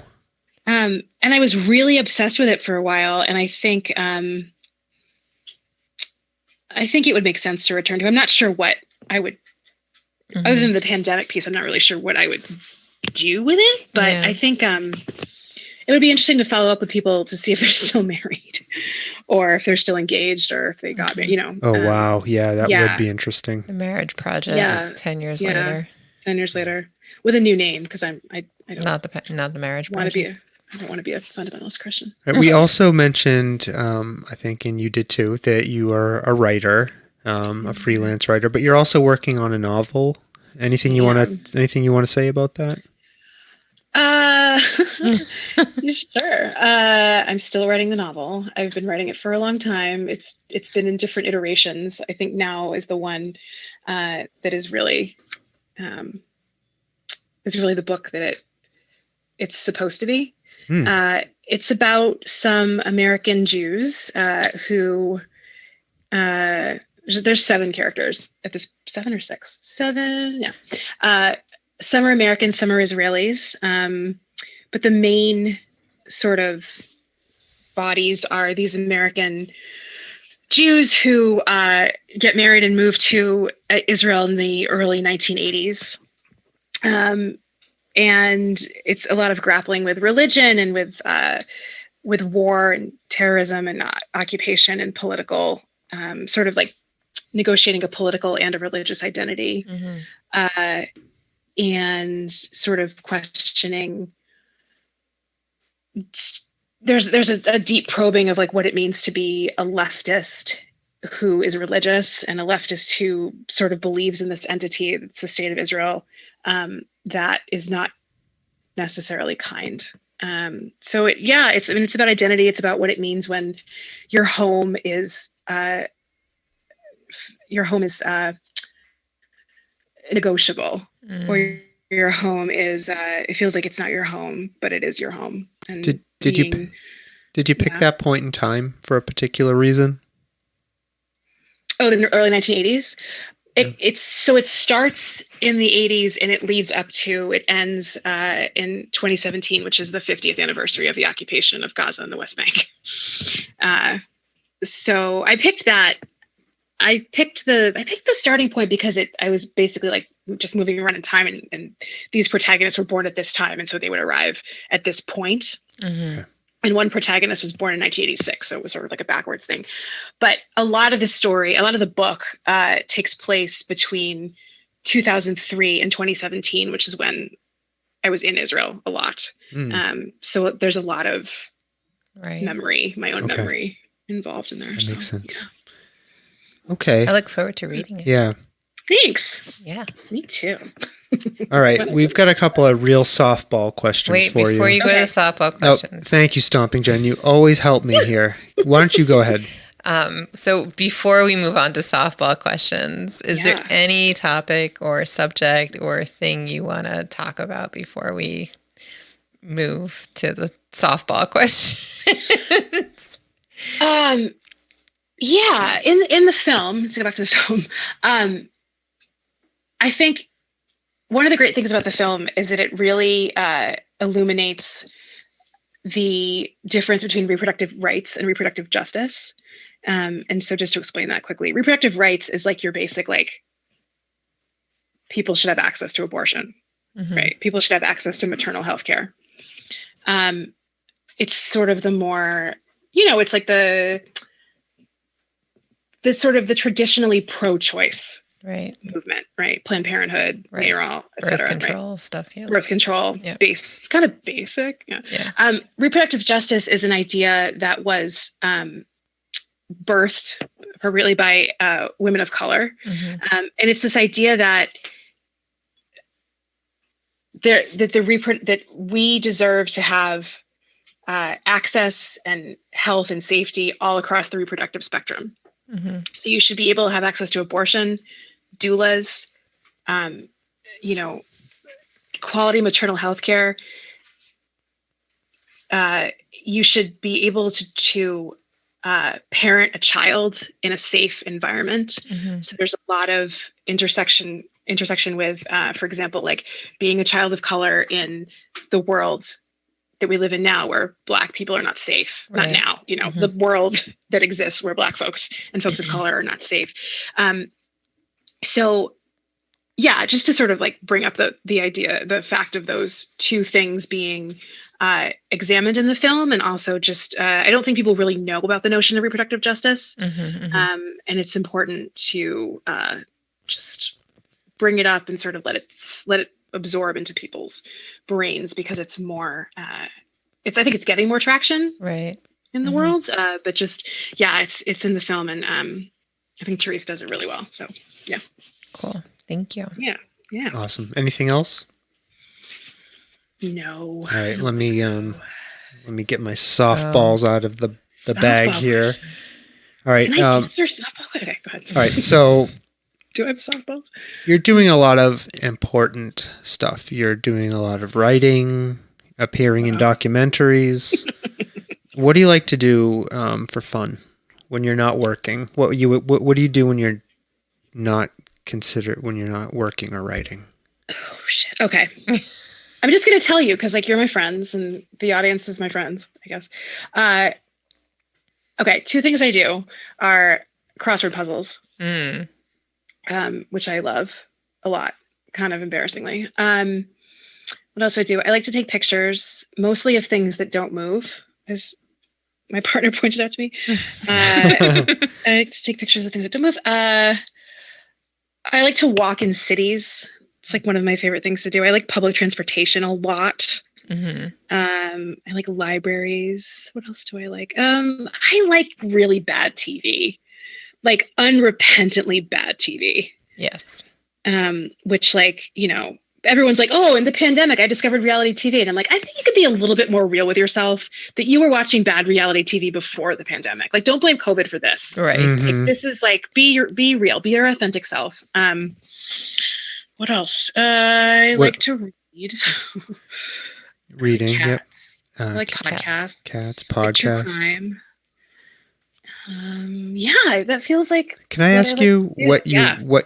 Speaker 4: And I was really obsessed with it for a while. And I think it would make sense to return to. I'm not sure what I would, other than the pandemic piece, I'm not really sure what I would do with it, but I think it would be interesting to follow up with people to see if they're still married or if they're still engaged or if they got married,
Speaker 1: Oh, wow. Yeah, that would be interesting.
Speaker 2: The marriage project 10 years later.
Speaker 4: 10 years later with a new name because I don't
Speaker 2: not the marriage project.
Speaker 4: I don't want to be a fundamentalist Christian.
Speaker 1: Right, we also mentioned, I think, and you did too, that you are a writer, a freelance writer, but you're also working on a novel. Anything you want to say about that?
Speaker 4: Sure. I'm still writing the novel. I've been writing it for a long time. It's been in different iterations. I think now is the one that is really the book that it's supposed to be. It's about some American Jews who there's 7 characters at this 7 or 6. 7, yeah. Some are American, some are Israelis. But the main sort of bodies are these American Jews who get married and move to Israel in the early 1980s. And it's a lot of grappling with religion and with war and terrorism and occupation and political, sort of like negotiating a political and a religious identity, and sort of questioning. There's a deep probing of like what it means to be a leftist who is religious and a leftist who sort of believes in this entity that's the state of Israel, that is not necessarily kind. So it's about identity. It's about what it means when your home is negotiable, or your home is it feels like it's not your home, but it is your home. And did
Speaker 1: you pick that point in time for a particular reason?
Speaker 4: Oh, in the early 1980s. It starts in the 80s and it ends in 2017, which is the 50th anniversary of the occupation of Gaza and the West Bank. So I picked that. I picked the starting point because I was basically like just moving around in time, and these protagonists were born at this time, and so they would arrive at this point. And one protagonist was born in 1986, so it was sort of like a backwards thing. But a lot of the book takes place between 2003 and 2017, which is when I was in Israel a lot. So there's a lot of memory, my own memory involved in there.
Speaker 1: That makes sense.
Speaker 4: Yeah.
Speaker 1: Okay.
Speaker 2: I look forward to reading it.
Speaker 1: Yeah.
Speaker 4: Thanks.
Speaker 2: Yeah.
Speaker 4: Me too.
Speaker 1: All right. We've got a couple of real softball questions for you.
Speaker 2: Wait, before you go to the softball questions.
Speaker 1: Oh, thank you, Stomping Jen. You always help me here. Why don't you go ahead?
Speaker 2: So before we move on to softball questions, is there any topic or subject or thing you want to talk about before we move to the softball questions.
Speaker 4: Yeah, in the film, to go back to the film, I think one of the great things about the film is that it really illuminates the difference between reproductive rights and reproductive justice. And so just to explain that quickly, reproductive rights is like your basic, like, people should have access to abortion, right? People should have access to maternal health care. It's sort of the more, it's like the sort of the traditionally pro-choice movement, right? Planned Parenthood, mayoral, et cetera,
Speaker 2: birth control stuff, yeah.
Speaker 4: Birth control, it's kind of basic. Yeah. Reproductive justice is an idea that was birthed really by women of color, and it's this idea that that we deserve to have access and health and safety all across the reproductive spectrum. So you should be able to have access to abortion, doulas, quality maternal health care. You should be able to parent a child in a safe environment. So there's a lot of intersection with, for example, like being a child of color in the world that we live in now, where Black people are not safe. Not now, the world that exists where Black folks and folks of color are not safe. So yeah, just to sort of like bring up the fact of those two things being examined in the film, and also just I don't think people really know about the notion of reproductive justice, and it's important to just bring it up and sort of let it absorb into people's brains, because it's more I think it's getting more traction in the world, but just it's in the film, and I think Therese does it really well. So yeah,
Speaker 2: cool. Thank you.
Speaker 4: Yeah.
Speaker 1: Awesome. Anything else?
Speaker 4: No.
Speaker 1: All right, let me get my softballs out of the bag here. All right.
Speaker 4: Can I answer softball? Okay, go ahead.
Speaker 1: All right, so
Speaker 4: do I have softballs?
Speaker 1: You're doing a lot of important stuff. You're doing a lot of writing, appearing in documentaries. What do you like to do for fun when you're not working? What do you do when you're not working or writing?
Speaker 4: Oh shit. Okay. I'm just going to tell you, because like you're my friends and the audience is my friends, I guess. Okay. Two things I do are crossword puzzles, which I love a lot, kind of embarrassingly. What else do I do? I like to take pictures, mostly of things that don't move, as my partner pointed out to me. I like to take pictures of things that don't move. I like to walk in cities. It's like one of my favorite things to do. I like public transportation a lot. I like libraries. What else do I like? I like really bad TV, like unrepentantly bad TV.
Speaker 2: Yes.
Speaker 4: Which, like, everyone's like, oh, in the pandemic, I discovered reality TV. And I'm like, I think you could be a little bit more real with yourself, that you were watching bad reality TV before the pandemic. Like, don't blame COVID for this.
Speaker 2: Right.
Speaker 4: Like, this is like, be real, be your authentic self. What else? I like to read.
Speaker 1: Reading,
Speaker 4: cats.
Speaker 1: yep.
Speaker 4: I like podcasts.
Speaker 1: Cats, podcasts.
Speaker 4: Like true crime. Yeah, that feels like.
Speaker 1: Can I ask you what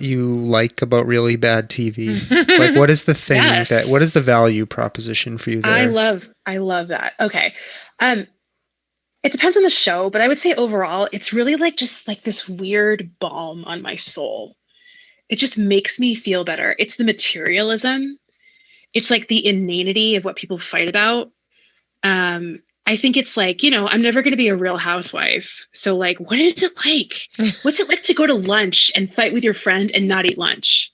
Speaker 1: you like about really bad TV? Like, what is the thing what is the value proposition for you there?
Speaker 4: I love that. Okay. It depends on the show, but I would say overall, it's really like just like this weird balm on my soul. It just makes me feel better. It's the materialism. It's like the inanity of what people fight about. I think it's like, I'm never going to be a real housewife. So like, what is it like? What's it like to go to lunch and fight with your friend and not eat lunch?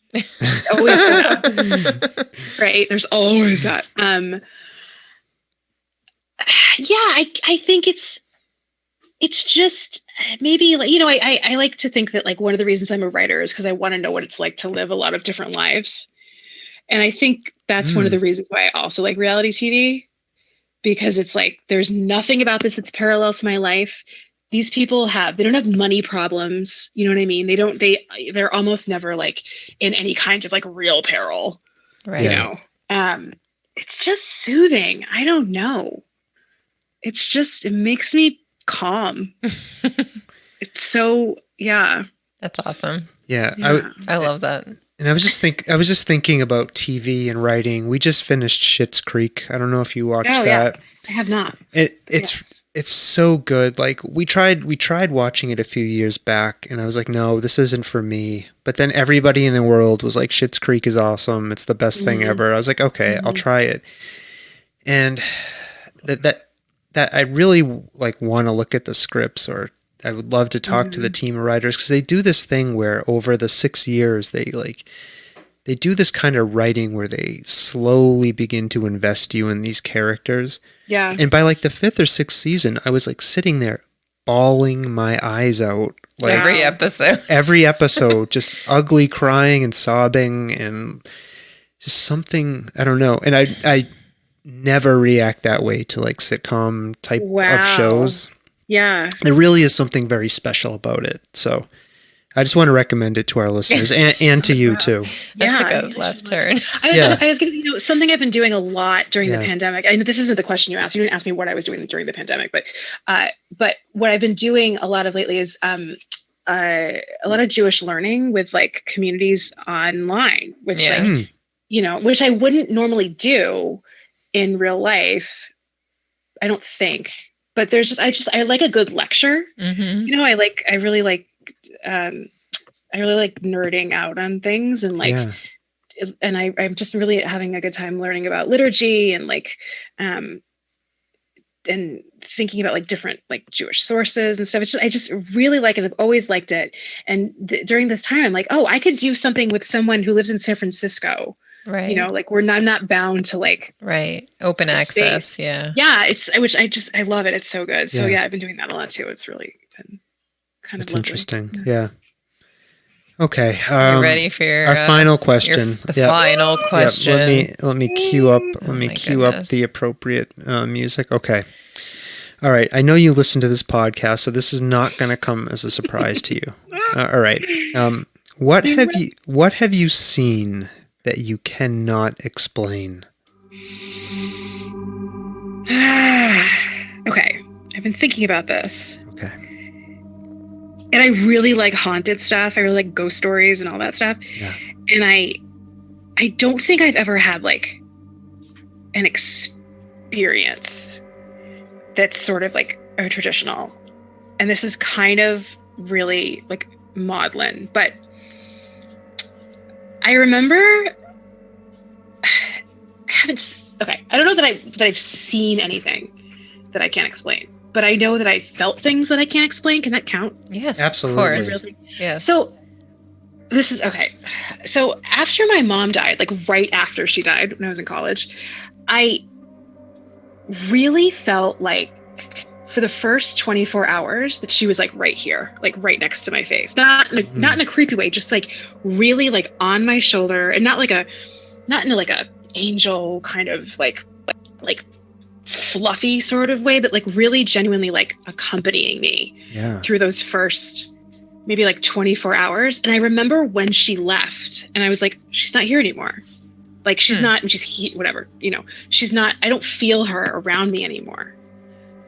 Speaker 4: Always do that. Right? There's always that. I think it's just maybe like, I like to think that like one of the reasons I'm a writer is because I want to know what it's like to live a lot of different lives. And I think that's one of the reasons why I also like reality TV, because it's like, there's nothing about this that's parallel to my life. These people they don't have money problems. You know what I mean? They're almost never like in any kind of like real peril,
Speaker 2: right?
Speaker 4: it's just soothing. I don't know. It makes me calm. It's so, yeah.
Speaker 2: That's awesome.
Speaker 1: Yeah.
Speaker 2: I love that.
Speaker 1: And I was just thinking about TV and writing. We just finished Schitt's Creek. I don't know if you watched that.
Speaker 4: Yeah. I have not.
Speaker 1: It's so good. Like we tried watching it a few years back, and I was like, no, this isn't for me. But then everybody in the world was like, Schitt's Creek is awesome. It's the best thing ever. I was like, okay, I'll try it. And that I really like want to look at the scripts, or I would love to talk to the team of writers, because they do this thing where over the 6 years they do this kind of writing where they slowly begin to invest you in these characters.
Speaker 4: Yeah.
Speaker 1: And by like the 5th or 6th season, I was like sitting there bawling my eyes out. Like every episode, just ugly crying and sobbing and just something, I don't know. And I never react that way to like sitcom type of shows.
Speaker 4: Yeah.
Speaker 1: There really is something very special about it. So I just want to recommend it to our listeners and to you too.
Speaker 2: That's a good left turn.
Speaker 4: I was going to, something I've been doing a lot during the pandemic. I know this isn't the question you asked. You didn't ask me what I was doing during the pandemic, but what I've been doing a lot of lately is a lot of Jewish learning with like communities online, which like, which I wouldn't normally do in real life. I don't think, but I like a good lecture. I really like nerding out on things and like, and I'm just really having a good time learning about liturgy and like, and thinking about like different like Jewish sources and stuff. I just really like it. I've always liked it. And during this time, I'm like, oh, I could do something with someone who lives in San Francisco.
Speaker 2: Right.
Speaker 4: Like I'm not bound to like.
Speaker 2: Right. Open access.
Speaker 4: Space.
Speaker 2: Yeah.
Speaker 4: Yeah. I love it. It's so good. So I've been doing that a lot too. It's really been kind of lovely.
Speaker 1: Interesting. Yeah. Okay.
Speaker 2: You ready for
Speaker 1: our final question?
Speaker 2: Final question.
Speaker 1: Let me cue up. Let me cue up the appropriate music. Okay. All right. I know you listen to this podcast, so this is not going to come as a surprise to you. All right. What have you seen that you cannot explain?
Speaker 4: Okay. I've been thinking about this.
Speaker 1: Okay.
Speaker 4: And I really like haunted stuff. I really like ghost stories and all that stuff.
Speaker 1: Yeah.
Speaker 4: And I don't think I've ever had like an experience that's sort of like a traditional. And this is kind of really like maudlin, but I remember I don't know that I've seen anything that I can't explain. But I know that I felt things that I can't explain. Can that count?
Speaker 2: Yes,
Speaker 1: absolutely.
Speaker 2: Of course.
Speaker 4: Really?
Speaker 2: Yeah.
Speaker 4: So this is okay. So after my mom died, like right after she died when I was in college, I really felt like for the first 24 hours that she was like right here, like right next to my face. Not in a creepy way, just like really like on my shoulder, and not in a angel kind of like fluffy sort of way, but like really genuinely like accompanying me through those first maybe like 24 hours. And I remember when she left and I was like, she's not here anymore. Like she's not, and she's whatever, she's not, I don't feel her around me anymore.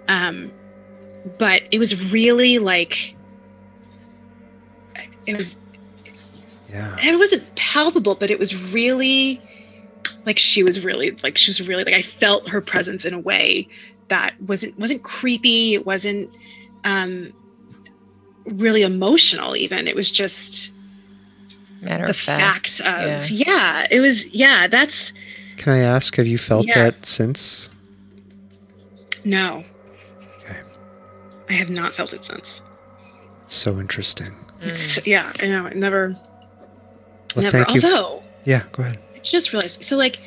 Speaker 4: But it was really like, it wasn't palpable, but it was really like she was really like I felt her presence in a way that wasn't creepy. It wasn't really emotional even. It was just
Speaker 2: matter
Speaker 4: the
Speaker 2: of fact
Speaker 4: of it was that's.
Speaker 1: Can I ask, have you felt that since?
Speaker 4: No.
Speaker 1: Okay.
Speaker 4: I have not felt it since.
Speaker 1: It's so interesting.
Speaker 4: I know. It never.
Speaker 1: Thank you.
Speaker 4: Although.
Speaker 1: Yeah, go ahead.
Speaker 4: I just realized. So like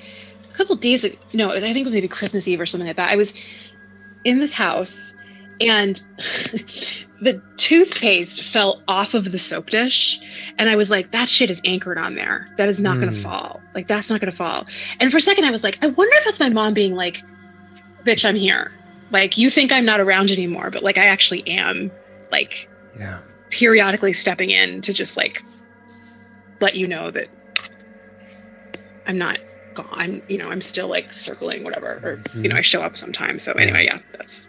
Speaker 4: a couple days ago, no, I think it was maybe Christmas Eve or something like that. I was in this house and the toothpaste fell off of the soap dish. And I was like, that shit is anchored on there. That is not going to fall. Like, that's not going to fall. And for a second I was like, I wonder if that's my mom being like, bitch, I'm here. Like, you think I'm not around anymore, but like, I actually am, like, periodically stepping in to just like let you know that I'm not I'm still like circling whatever, or, I show up sometimes. So anyway,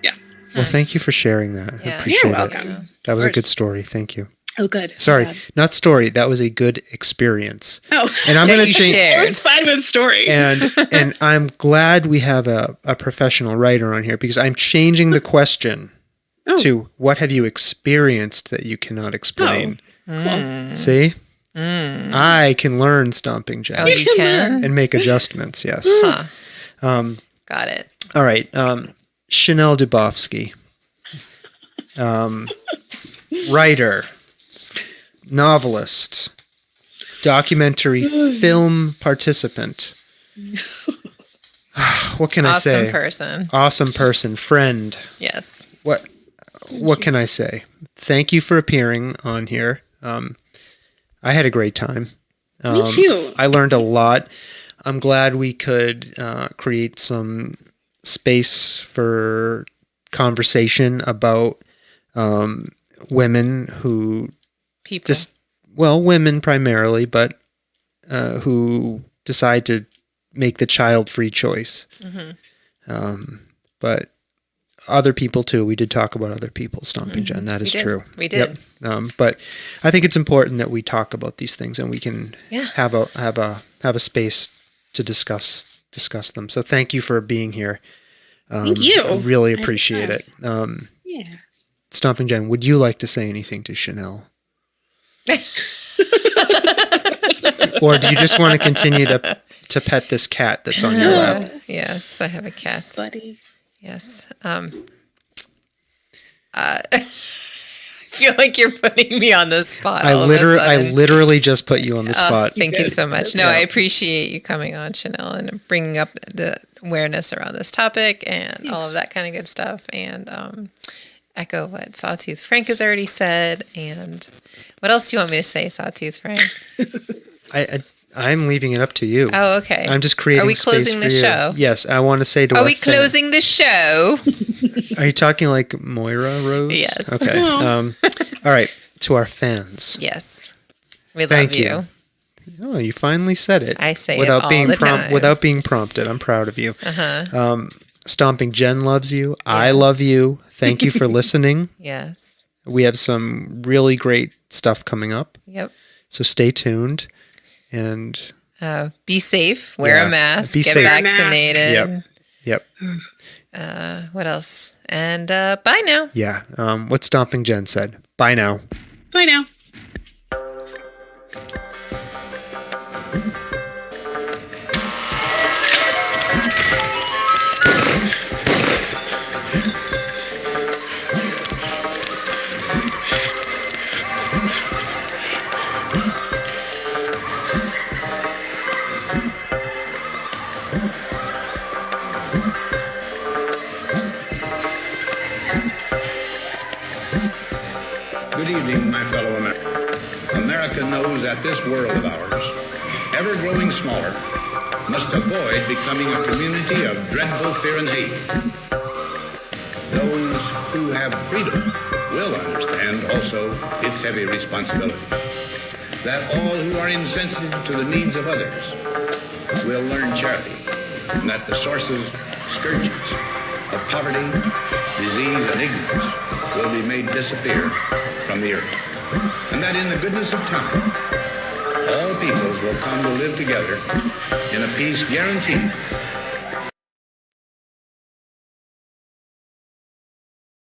Speaker 4: yeah.
Speaker 1: Well, thank you for sharing that. I appreciate
Speaker 4: You're
Speaker 1: it.
Speaker 4: welcome.
Speaker 1: That was a good story. Thank you.
Speaker 4: Oh, good.
Speaker 1: Sorry,
Speaker 4: Yeah.
Speaker 1: not story. That was a good experience.
Speaker 4: Oh,
Speaker 1: And I'm going to
Speaker 2: you
Speaker 1: change.
Speaker 2: shared.
Speaker 4: it was fine with story.
Speaker 1: And I'm glad we have a professional writer on here, because I'm changing the question to what have you experienced that you cannot explain.
Speaker 4: Cool.
Speaker 1: See? I can learn Stomping Jen
Speaker 2: Oh, you can?
Speaker 1: and make adjustments. Yes.
Speaker 2: Huh. Got it.
Speaker 1: All right. Chanel Dubofsky, writer, novelist, documentary film participant. What can I say?
Speaker 2: Awesome person.
Speaker 1: Awesome person, friend.
Speaker 2: Yes.
Speaker 1: What can I say? Thank you for appearing on here. I had a great time.
Speaker 4: Me too.
Speaker 1: I learned a lot. I'm glad we could create some space for conversation about women who
Speaker 2: People.
Speaker 1: women primarily, but who decide to make the child-free choice. But other people too. We did talk about other people, Stomping Jen. That is true.
Speaker 2: We did.
Speaker 1: Yep. But I think it's important that we talk about these things and we can have a space to discuss them. So thank you for being here.
Speaker 4: Thank you.
Speaker 1: I really appreciate it.
Speaker 4: Yeah.
Speaker 1: Stomping Jen, would you like to say anything to Chanel? Or do you just want to continue to pet this cat that's on your lap?
Speaker 2: Yes, I have a cat.
Speaker 4: Buddy.
Speaker 2: Yes. I feel like you're putting me on the spot.
Speaker 1: I literally just put you on the spot.
Speaker 2: Thank you so much. No, I appreciate you coming on, Chanel, and bringing up the awareness around this topic and all of that kind of good stuff. And echo what Sawtooth Frank has already said. And what else do you want me to say, Sawtooth Frank?
Speaker 1: I'm leaving it up to you.
Speaker 2: Oh, okay.
Speaker 1: I'm just creating.
Speaker 2: Are we
Speaker 1: space
Speaker 2: closing
Speaker 1: for
Speaker 2: the
Speaker 1: you.
Speaker 2: show?
Speaker 1: Yes, I want to say to.
Speaker 2: Are we closing the show?
Speaker 1: Are you talking like Moira Rose?
Speaker 2: Yes.
Speaker 1: Okay. All right. To our fans.
Speaker 2: Yes. We
Speaker 1: Thank
Speaker 2: love you.
Speaker 1: Oh, you finally said it.
Speaker 2: I say
Speaker 1: without
Speaker 2: it all
Speaker 1: being
Speaker 2: the time.
Speaker 1: Without being prompted. I'm proud of you. Stomping Jen loves you.
Speaker 2: Yes.
Speaker 1: I love you. Thank you for listening.
Speaker 2: Yes.
Speaker 1: We have some really great stuff coming up.
Speaker 2: Yep.
Speaker 1: So stay tuned and
Speaker 2: Be safe. Wear a mask.
Speaker 1: Be
Speaker 2: Get
Speaker 1: safe.
Speaker 2: vaccinated.
Speaker 1: Yep.
Speaker 2: What else? And bye now.
Speaker 1: Yeah. What Stomping Jen said. Bye now.
Speaker 4: Bye now.
Speaker 5: Good evening, my fellow Americans. America knows that this world of ours, ever growing smaller, must avoid becoming a community of dreadful fear and hate. Those who have freedom will understand also its heavy responsibility. That all who are insensitive to the needs of others will learn charity, and that the sources, scourges of poverty, disease, and ignorance will be made disappear from the earth. And that in the goodness of time, all peoples will come to live together in a peace guaranteed